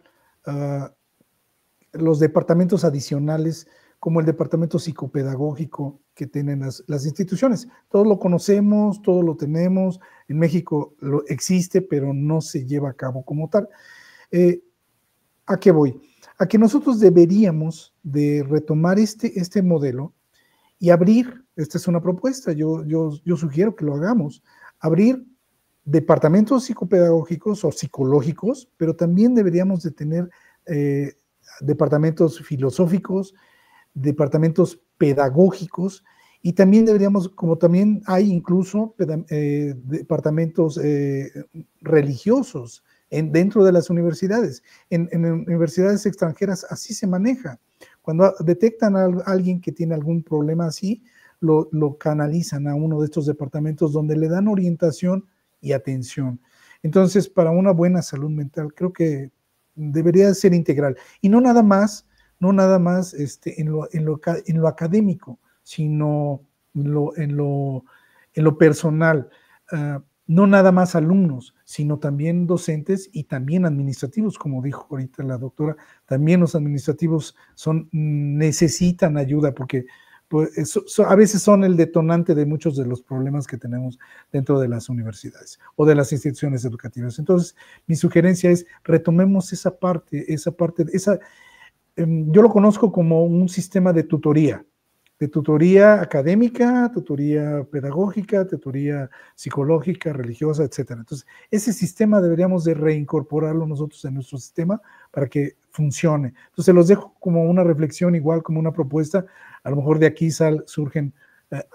los departamentos adicionales, como el departamento psicopedagógico que tienen las instituciones. Todos lo conocemos, todos lo tenemos, en México existe, pero no se lleva a cabo como tal. ¿A qué voy? A que nosotros deberíamos de retomar este modelo y abrir, esta es una propuesta, yo sugiero que lo hagamos, abrir departamentos psicopedagógicos o psicológicos, pero también deberíamos de tener departamentos filosóficos, departamentos pedagógicos, y también deberíamos, como también hay incluso departamentos religiosos dentro de las universidades. En universidades extranjeras así se maneja. Cuando detectan a alguien que tiene algún problema así, lo canalizan a uno de estos departamentos donde le dan orientación y atención. Entonces, para una buena salud mental, creo que debería ser integral. Y no nada más en lo académico, sino en lo personal. No nada más alumnos, sino también docentes y también administrativos, como dijo ahorita la doctora. También los administrativos necesitan ayuda porque pues, a veces son el detonante de muchos de los problemas que tenemos dentro de las universidades o de las instituciones educativas. Entonces, mi sugerencia es retomemos esa parte, yo lo conozco como un sistema de tutoría académica, tutoría pedagógica, tutoría psicológica, religiosa, etcétera. Entonces, ese sistema deberíamos de reincorporarlo nosotros en nuestro sistema para que funcione. Entonces, los dejo como una reflexión, igual como una propuesta. A lo mejor de aquí surgen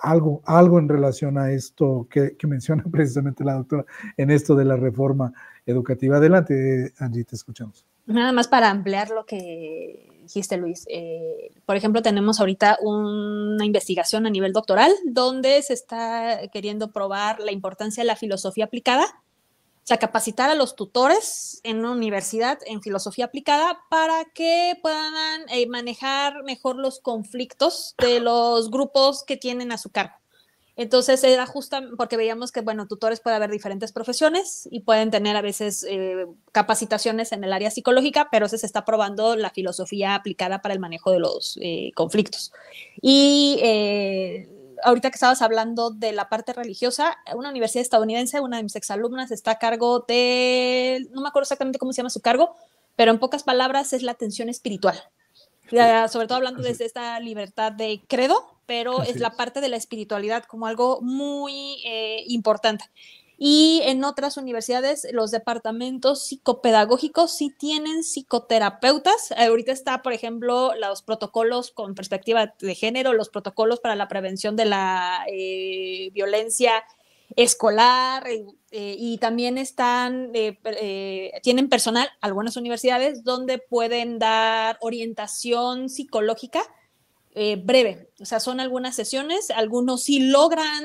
algo en relación a esto que menciona precisamente la doctora en esto de la reforma educativa. Adelante, Angie, te escuchamos. Nada más para ampliar lo que dijiste, Luis. Por ejemplo, tenemos ahorita una investigación a nivel doctoral donde se está queriendo probar la importancia de la filosofía aplicada, o sea, capacitar a los tutores en una universidad en filosofía aplicada para que puedan manejar mejor los conflictos de los grupos que tienen a su cargo. Entonces era justo porque veíamos que, bueno, tutores puede haber diferentes profesiones y pueden tener a veces capacitaciones en el área psicológica, pero se está probando la filosofía aplicada para el manejo de los conflictos. Y ahorita que estabas hablando de la parte religiosa, una universidad estadounidense, una de mis exalumnas está a cargo de, no me acuerdo exactamente cómo se llama su cargo, pero en pocas palabras es la atención espiritual. Sobre todo hablando desde esta libertad de credo, pero es la parte de la espiritualidad como algo muy importante. Y en otras universidades, los departamentos psicopedagógicos sí tienen psicoterapeutas. Ahorita está, por ejemplo, los protocolos con perspectiva de género, los protocolos para la prevención de la violencia escolar, y también tienen personal, algunas universidades, donde pueden dar orientación psicológica breve. O sea, son algunas sesiones, algunos sí logran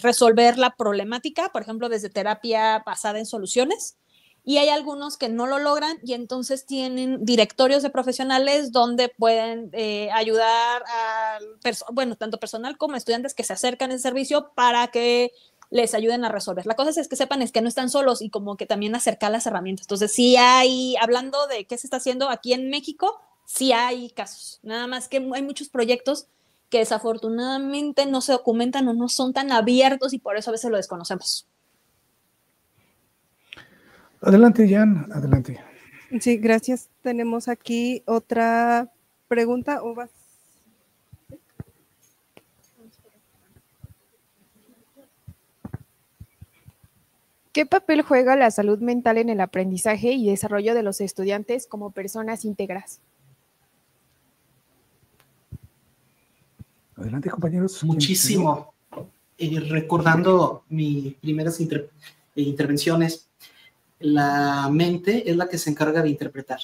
resolver la problemática, por ejemplo, desde terapia basada en soluciones, y hay algunos que no lo logran y entonces tienen directorios de profesionales donde pueden ayudar tanto personal como estudiantes que se acercan al servicio para que les ayuden a resolver. La cosa es que sepan es que no están solos y como que también acercar las herramientas. Entonces, sí hay, hablando de qué se está haciendo aquí en México, sí hay casos. Nada más que hay muchos proyectos que desafortunadamente no se documentan o no son tan abiertos y por eso a veces lo desconocemos. Adelante, Jan, adelante. Sí, gracias. Tenemos aquí otra pregunta. ¿O vas? ¿Qué papel juega la salud mental en el aprendizaje y desarrollo de los estudiantes como personas íntegras? Adelante, compañeros. Muchísimo. Recordando mis primeras intervenciones, la mente es la que se encarga de interpretar,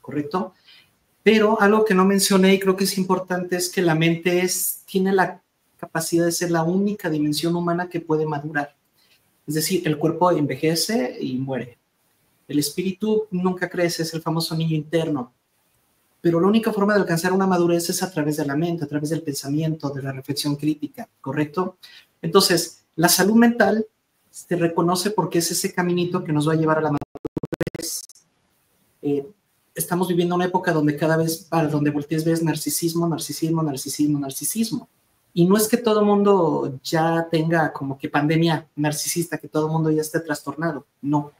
¿correcto? Pero algo que no mencioné y creo que es importante es que la mente tiene la capacidad de ser la única dimensión humana que puede madurar. Es decir, el cuerpo envejece y muere. El espíritu nunca crece, es el famoso niño interno. Pero la única forma de alcanzar una madurez es a través de la mente, a través del pensamiento, de la reflexión crítica, ¿correcto? Entonces, la salud mental se reconoce porque es ese caminito que nos va a llevar a la madurez. Estamos viviendo una época donde cada vez, para donde voltees, ves narcisismo, narcisismo, narcisismo, narcisismo. Y no es que todo el mundo ya tenga como que pandemia narcisista, que todo el mundo ya esté trastornado, no.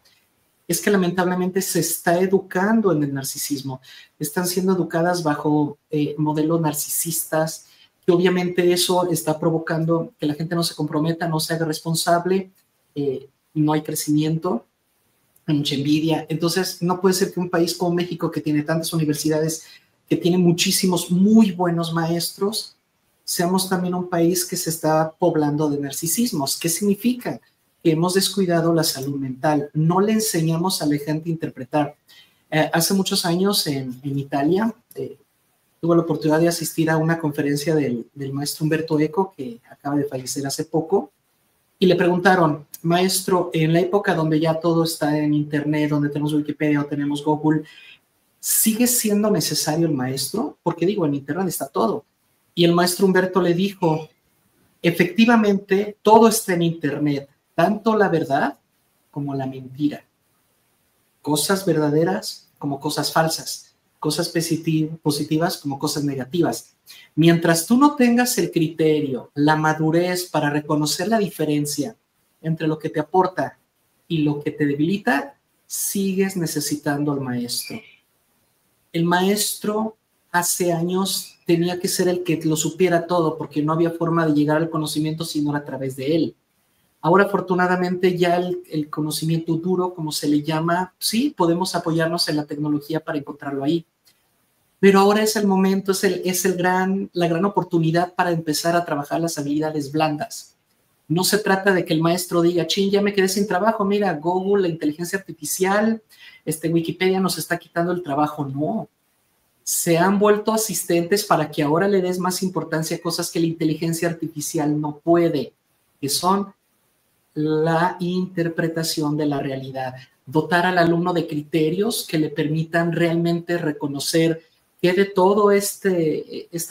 Es que lamentablemente se está educando en el narcisismo. Están siendo educadas bajo modelos narcisistas, que obviamente eso está provocando que la gente no se comprometa, no se haga responsable, no hay crecimiento, hay mucha envidia. Entonces, no puede ser que un país como México, que tiene tantas universidades, que tiene muchísimos muy buenos maestros, seamos también un país que se está poblando de narcisismos. ¿Qué significa? Que hemos descuidado la salud mental. No le enseñamos a la gente a interpretar. Hace muchos años en Italia, tuve la oportunidad de asistir a una conferencia del maestro Umberto Eco, que acaba de fallecer hace poco, y le preguntaron, maestro, en la época donde ya todo está en internet, donde tenemos Wikipedia o tenemos Google, ¿sigue siendo necesario el maestro? Porque digo, en internet está todo. Y el maestro Humberto le dijo, efectivamente, todo está en internet, tanto la verdad como la mentira. Cosas verdaderas como cosas falsas, cosas positivas como cosas negativas. Mientras tú no tengas el criterio, la madurez para reconocer la diferencia entre lo que te aporta y lo que te debilita, sigues necesitando al maestro. El maestro hace años tenía que ser el que lo supiera todo, porque no había forma de llegar al conocimiento sino a través de él. Ahora, afortunadamente, ya el conocimiento duro, como se le llama, sí, podemos apoyarnos en la tecnología para encontrarlo ahí. Pero ahora es el momento, la gran oportunidad para empezar a trabajar las habilidades blandas. No se trata de que el maestro diga, chin, ya me quedé sin trabajo, mira, Google, la inteligencia artificial, Wikipedia nos está quitando el trabajo. No. Se han vuelto asistentes para que ahora le des más importancia a cosas que la inteligencia artificial no puede, que son la interpretación de la realidad. Dotar al alumno de criterios que le permitan realmente reconocer que de todo esta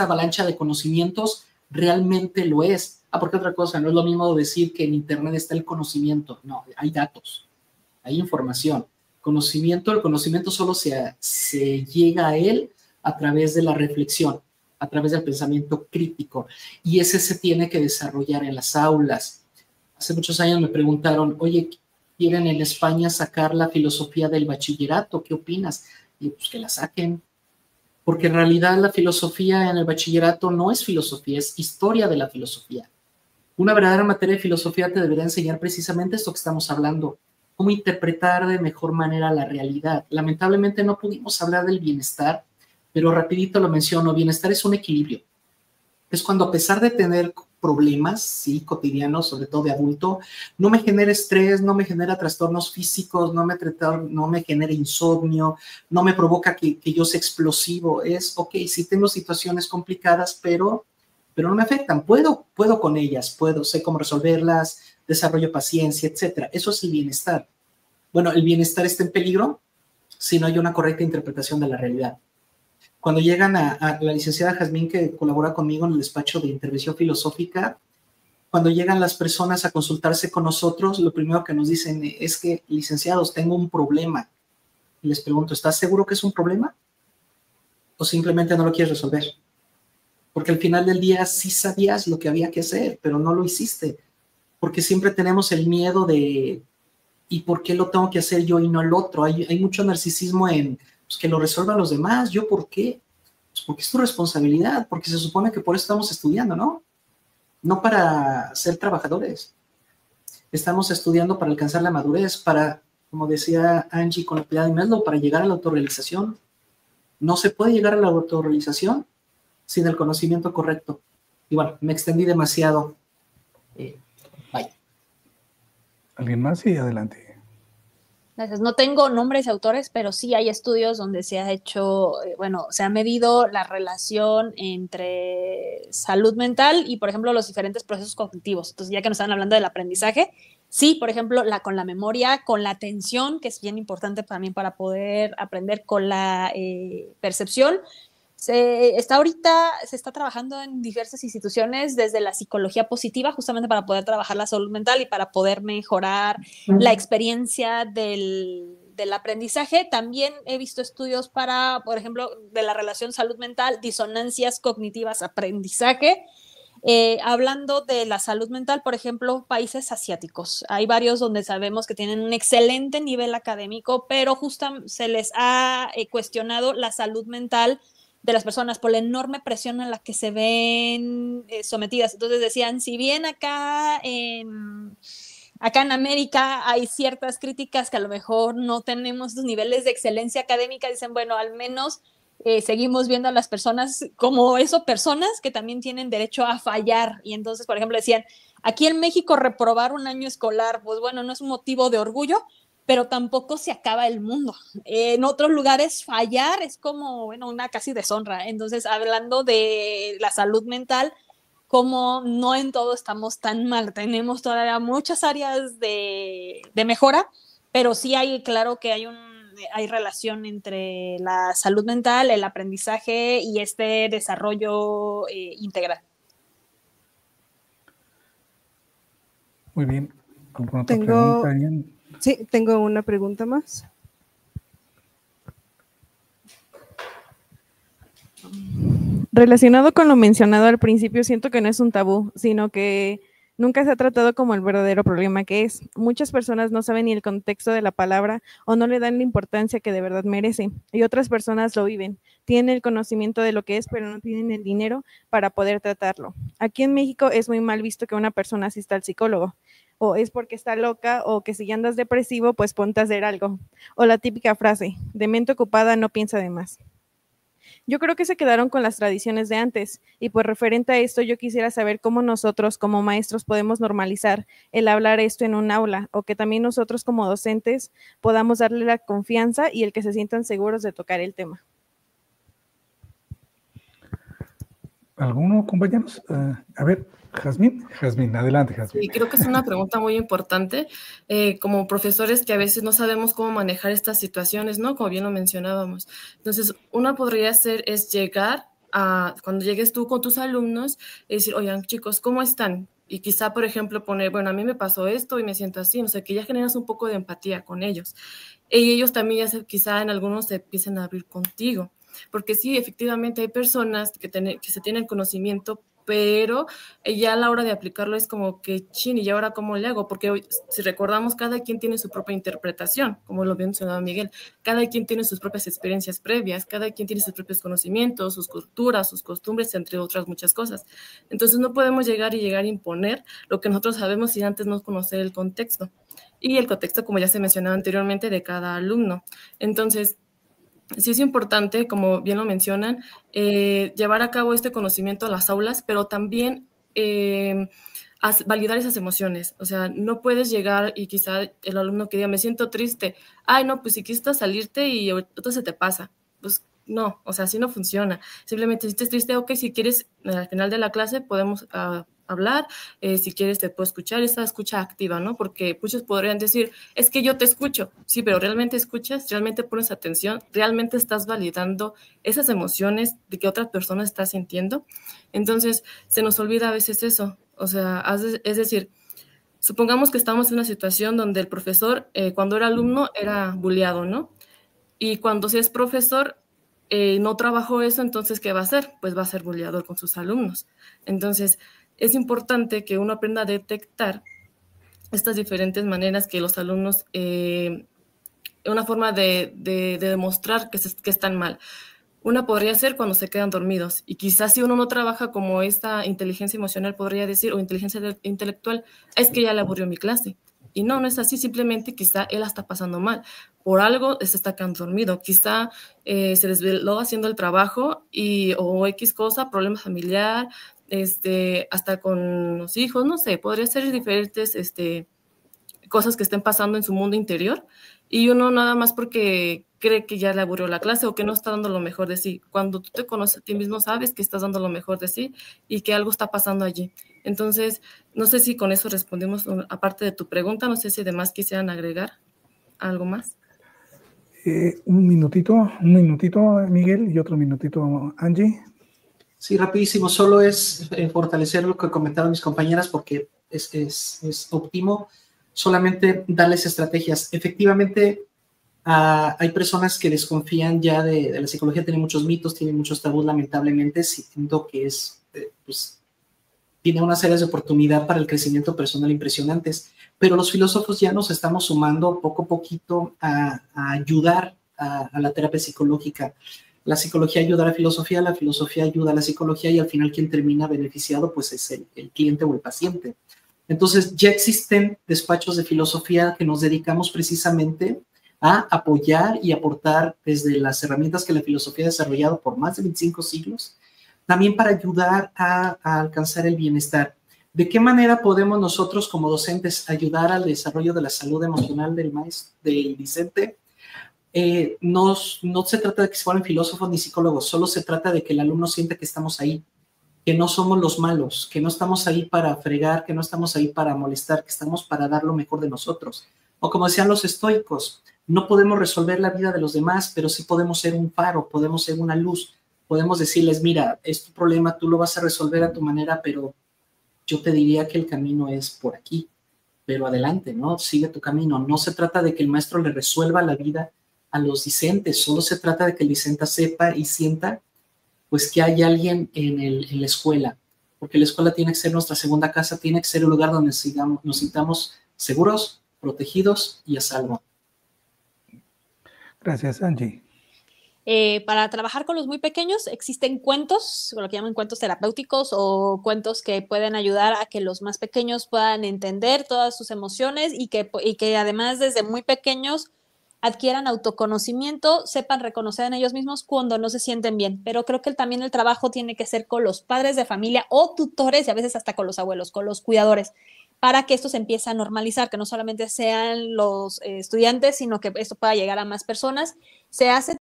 avalancha de conocimientos realmente lo es. Porque otra cosa, no es lo mismo decir que en internet está el conocimiento. No, hay datos, hay información. El conocimiento solo se llega a él a través de la reflexión, a través del pensamiento crítico. Y ese se tiene que desarrollar en las aulas. Hace muchos años me preguntaron, oye, ¿quieren en España sacar la filosofía del bachillerato? ¿Qué opinas? Y pues que la saquen. Porque en realidad la filosofía en el bachillerato no es filosofía, es historia de la filosofía. Una verdadera materia de filosofía te debería enseñar precisamente esto que estamos hablando, cómo interpretar de mejor manera la realidad. Lamentablemente no pudimos hablar del bienestar, pero rapidito lo menciono, bienestar es un equilibrio. Es cuando a pesar de tener problemas, sí, cotidianos, sobre todo de adulto, no me genera estrés, no me genera trastornos físicos, no me genera insomnio, no me provoca que yo sea explosivo. Es, ok, sí tengo situaciones complicadas, pero no me afectan. Puedo con ellas, sé cómo resolverlas, desarrollo paciencia, etcétera. Eso es el bienestar. Bueno, el bienestar está en peligro si no hay una correcta interpretación de la realidad. Cuando llegan a la licenciada Jazmín, que colabora conmigo en el despacho de intervención filosófica, cuando llegan las personas a consultarse con nosotros, lo primero que nos dicen es que, licenciados, tengo un problema. Y les pregunto, ¿estás seguro que es un problema? ¿O simplemente no lo quieres resolver? Porque al final del día sí sabías lo que había que hacer, pero no lo hiciste. Porque siempre tenemos el miedo de, ¿y por qué lo tengo que hacer yo y no el otro? Hay mucho narcisismo en pues, que lo resuelvan los demás. ¿Yo por qué? Pues porque es tu responsabilidad, porque se supone que por eso estamos estudiando, ¿no? No para ser trabajadores. Estamos estudiando para alcanzar la madurez, para, como decía Angie con la piedad de Maslow, para llegar a la autorrealización. No se puede llegar a la autorrealización sin el conocimiento correcto. Y bueno, me extendí demasiado. Bye. ¿Alguien más? Sí, adelante. Gracias. No tengo nombres de autores, pero sí hay estudios donde se ha hecho, se ha medido la relación entre salud mental y, por ejemplo, los diferentes procesos cognitivos. Entonces, ya que nos están hablando del aprendizaje, sí, por ejemplo, con la memoria, con la atención, que es bien importante también para poder aprender, con la percepción. Se está trabajando en diversas instituciones desde la psicología positiva, justamente para poder trabajar la salud mental y para poder mejorar la experiencia del aprendizaje. También he visto estudios para, por ejemplo, de la relación salud mental, disonancias cognitivas, aprendizaje. Hablando de la salud mental, por ejemplo, países asiáticos. Hay varios donde sabemos que tienen un excelente nivel académico, pero justamente se les ha cuestionado la salud mental de las personas por la enorme presión a la que se ven sometidas. Entonces decían, si bien acá en acá en América hay ciertas críticas que a lo mejor no tenemos los niveles de excelencia académica, dicen, bueno, al menos seguimos viendo a las personas como eso, personas que también tienen derecho a fallar. Y entonces, por ejemplo, decían, aquí en México reprobar un año escolar, pues bueno, no es un motivo de orgullo, pero tampoco se acaba el mundo. En otros lugares fallar es como, bueno, una casi deshonra. Entonces, hablando de la salud mental, como no en todo estamos tan mal, tenemos todavía muchas áreas de mejora, pero sí hay, claro que hay relación entre la salud mental, el aprendizaje y este desarrollo integral. Muy bien. ¿Alguna otra pregunta, Ariane? Sí, tengo una pregunta más. Relacionado con lo mencionado al principio, siento que no es un tabú, sino que nunca se ha tratado como el verdadero problema que es. Muchas personas no saben ni el contexto de la palabra o no le dan la importancia que de verdad merece, y otras personas lo viven. Tienen el conocimiento de lo que es, pero no tienen el dinero para poder tratarlo. Aquí en México es muy mal visto que una persona asista al psicólogo. O es porque está loca, o que si ya andas depresivo, pues ponte a hacer algo. O la típica frase, de mente ocupada no piensa de más. Yo creo que se quedaron con las tradiciones de antes, y pues referente a esto yo quisiera saber cómo nosotros como maestros podemos normalizar el hablar esto en un aula, o que también nosotros como docentes podamos darle la confianza y el que se sientan seguros de tocar el tema. ¿Alguno, compañeros? A ver, Jazmín, adelante, Jazmín. Sí, creo que es una pregunta muy importante, como profesores que a veces no sabemos cómo manejar estas situaciones, ¿no? Como bien lo mencionábamos. Entonces, una podría ser es llegar a, cuando llegues tú con tus alumnos, y decir, oigan, chicos, ¿cómo están? Y quizá, por ejemplo, poner, bueno, a mí me pasó esto y me siento así, no sé, que ya generas un poco de empatía con ellos. Y ellos también quizá en algunos se empiecen a abrir contigo. Porque sí, efectivamente hay personas que se tienen conocimiento, pero ya a la hora de aplicarlo es como que, chin, ¿y ahora cómo le hago? Porque hoy, si recordamos, cada quien tiene su propia interpretación, como lo mencionaba Miguel, cada quien tiene sus propias experiencias previas, cada quien tiene sus propios conocimientos, sus culturas, sus costumbres, entre otras muchas cosas. Entonces no podemos llegar a imponer lo que nosotros sabemos sin antes no conocer el contexto. Y el contexto, como ya se mencionaba anteriormente, de cada alumno. Entonces, sí es importante, como bien lo mencionan, llevar a cabo este conocimiento a las aulas, pero también validar esas emociones. O sea, no puedes llegar y quizá el alumno que diga, me siento triste, ay, no, pues si quieres salirte y ahorita se te pasa. Pues no, o sea, así no funciona. Simplemente si estás triste, ok, si quieres, al final de la clase podemos hablar, si quieres te puedo escuchar, esa escucha activa, ¿no? Porque muchos podrían decir, es que yo te escucho, sí, pero ¿realmente escuchas? ¿Realmente pones atención? ¿Realmente estás validando esas emociones de que otra persona está sintiendo? Entonces, se nos olvida a veces eso, o sea, es decir, supongamos que estamos en una situación donde el profesor, cuando era alumno, era bulleado, ¿no? Y cuando se es profesor, no trabajó eso, entonces, ¿qué va a hacer? Pues va a ser bulleador con sus alumnos. Entonces, es importante que uno aprenda a detectar estas diferentes maneras que los alumnos, una forma de demostrar que están mal. Una podría ser cuando se quedan dormidos, y quizás si uno no trabaja como esta inteligencia emocional, podría decir, o inteligencia intelectual, es que ya le aburrió mi clase. Y no es así, simplemente quizá él la está pasando mal. Por algo se está quedando dormido, quizá se desveló haciendo el trabajo o X cosa, problema familiar, hasta con los hijos, no sé, podría ser diferentes cosas que estén pasando en su mundo interior, y uno nada más porque cree que ya le aburrió la clase o que no está dando lo mejor de sí. Cuando tú te conoces a ti mismo, sabes que estás dando lo mejor de sí y que algo está pasando allí. Entonces, no sé si con eso respondimos, aparte de tu pregunta, no sé si además quisieran agregar algo más. Un minutito, Miguel, y otro minutito, Angie. Sí, rapidísimo, solo es fortalecer lo que comentaron mis compañeras, porque es óptimo solamente darles estrategias. Efectivamente, hay personas que desconfían ya de la psicología, tiene muchos mitos, tiene muchos tabús, lamentablemente. Siento que tiene unas áreas de oportunidad para el crecimiento personal impresionantes, pero los filósofos ya nos estamos sumando poco a poquito a ayudar a la terapia psicológica. La psicología ayuda a la filosofía ayuda a la psicología, y al final quien termina beneficiado pues es el cliente o el paciente. Entonces, ya existen despachos de filosofía que nos dedicamos precisamente a apoyar y aportar desde las herramientas que la filosofía ha desarrollado por más de 25 siglos, también para ayudar a alcanzar el bienestar. ¿De qué manera podemos nosotros como docentes ayudar al desarrollo de la salud emocional del maestro, del discente? No se trata de que se fueran filósofos ni psicólogos, solo se trata de que el alumno sienta que estamos ahí, que no somos los malos, que no estamos ahí para fregar, que no estamos ahí para molestar, que estamos para dar lo mejor de nosotros. O como decían los estoicos, no podemos resolver la vida de los demás, pero sí podemos ser un faro, podemos ser una luz, podemos decirles, mira, es tu problema, tú lo vas a resolver a tu manera, pero yo te diría que el camino es por aquí, pero adelante, ¿no? Sigue tu camino. No se trata de que el maestro le resuelva la vida a los discentes, solo se trata de que el discente sepa y sienta pues que hay alguien en la escuela, porque la escuela tiene que ser nuestra segunda casa, tiene que ser un lugar donde nos sintamos seguros, protegidos y a salvo. Gracias, Angie. Para trabajar con los muy pequeños existen cuentos, lo que llaman cuentos terapéuticos o cuentos que pueden ayudar a que los más pequeños puedan entender todas sus emociones y que además desde muy pequeños adquieran autoconocimiento, sepan reconocer en ellos mismos cuando no se sienten bien. Pero creo que también el trabajo tiene que ser con los padres de familia o tutores y a veces hasta con los abuelos, con los cuidadores, para que esto se empiece a normalizar, que no solamente sean los estudiantes, sino que esto pueda llegar a más personas. Se hace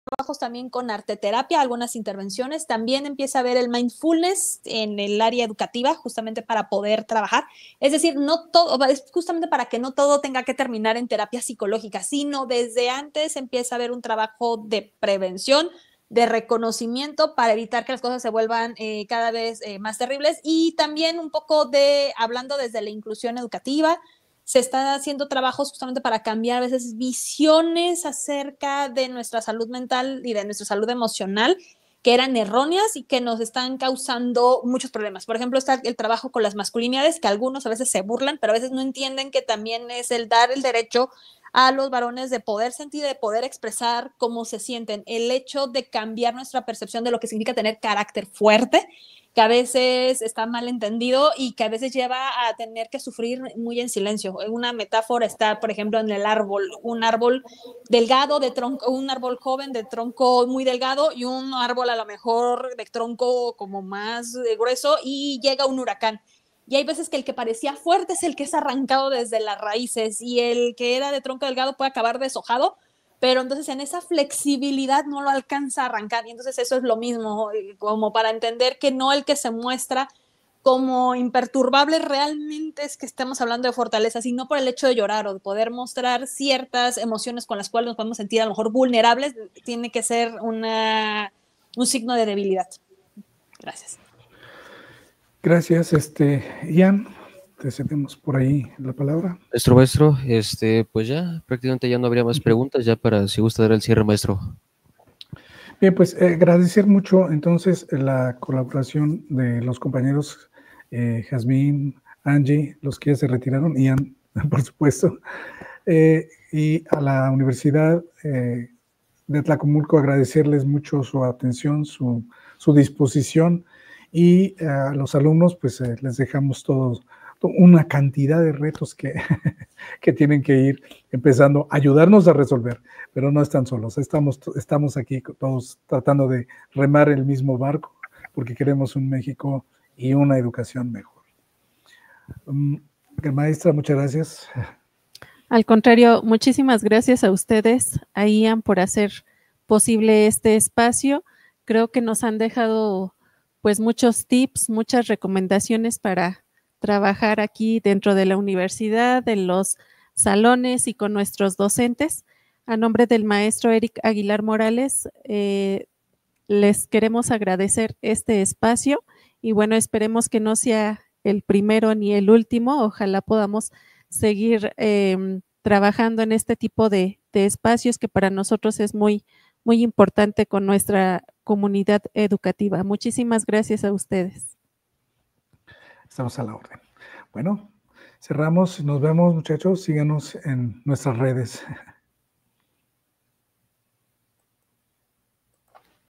trabajos también con arteterapia, algunas intervenciones. También empieza a ver el mindfulness en el área educativa, justamente para poder trabajar. Es decir, no todo, es justamente para que no todo tenga que terminar en terapia psicológica, sino desde antes empieza a haber un trabajo de prevención, de reconocimiento para evitar que las cosas se vuelvan cada vez más terribles. Y también un poco de, hablando desde la inclusión educativa, se están haciendo trabajos justamente para cambiar a veces visiones acerca de nuestra salud mental y de nuestra salud emocional que eran erróneas y que nos están causando muchos problemas. Por ejemplo, está el trabajo con las masculinidades, que algunos a veces se burlan, pero a veces no entienden que también es el dar el derecho a los varones de poder sentir, de poder expresar cómo se sienten. El hecho de cambiar nuestra percepción de lo que significa tener carácter fuerte, que a veces está mal entendido y que a veces lleva a tener que sufrir muy en silencio. Una metáfora está, por ejemplo, en el árbol, un árbol delgado de tronco, un árbol joven de tronco muy delgado y un árbol a lo mejor de tronco como más grueso y llega un huracán. Y hay veces que el que parecía fuerte es el que es arrancado desde las raíces y el que era de tronco delgado puede acabar deshojado, pero entonces en esa flexibilidad no lo alcanza a arrancar. Y entonces eso es lo mismo, como para entender que no el que se muestra como imperturbable realmente es que estamos hablando de fortaleza, sino por el hecho de llorar o de poder mostrar ciertas emociones con las cuales nos podemos sentir a lo mejor vulnerables, tiene que ser un signo de debilidad. Gracias. Gracias, Ian, te cedemos por ahí la palabra. Maestro, pues ya prácticamente ya no habría más preguntas, ya para si gusta dar el cierre, maestro. Bien, pues agradecer mucho entonces la colaboración de los compañeros Jazmín, Angie, los que ya se retiraron, Ian, por supuesto, y a la Universidad de Tlacomulco agradecerles mucho su atención, su disposición, y a los alumnos pues les dejamos todos una cantidad de retos que tienen que ir empezando a ayudarnos a resolver, pero no están solos, estamos aquí todos tratando de remar el mismo barco porque queremos un México y una educación mejor. Maestra, muchas gracias. Al contrario, muchísimas gracias a ustedes, a Ian, por hacer posible este espacio. Creo que nos han dejado pues muchos tips, muchas recomendaciones para trabajar aquí dentro de la universidad, en los salones y con nuestros docentes. A nombre del maestro Eric Aguilar Morales, les queremos agradecer este espacio y bueno, esperemos que no sea el primero ni el último. Ojalá podamos seguir trabajando en este tipo de espacios que para nosotros es muy, muy importante con nuestra comunidad educativa. Muchísimas gracias a ustedes. Estamos a la orden. Bueno, cerramos. Nos vemos, muchachos. Síganos en nuestras redes.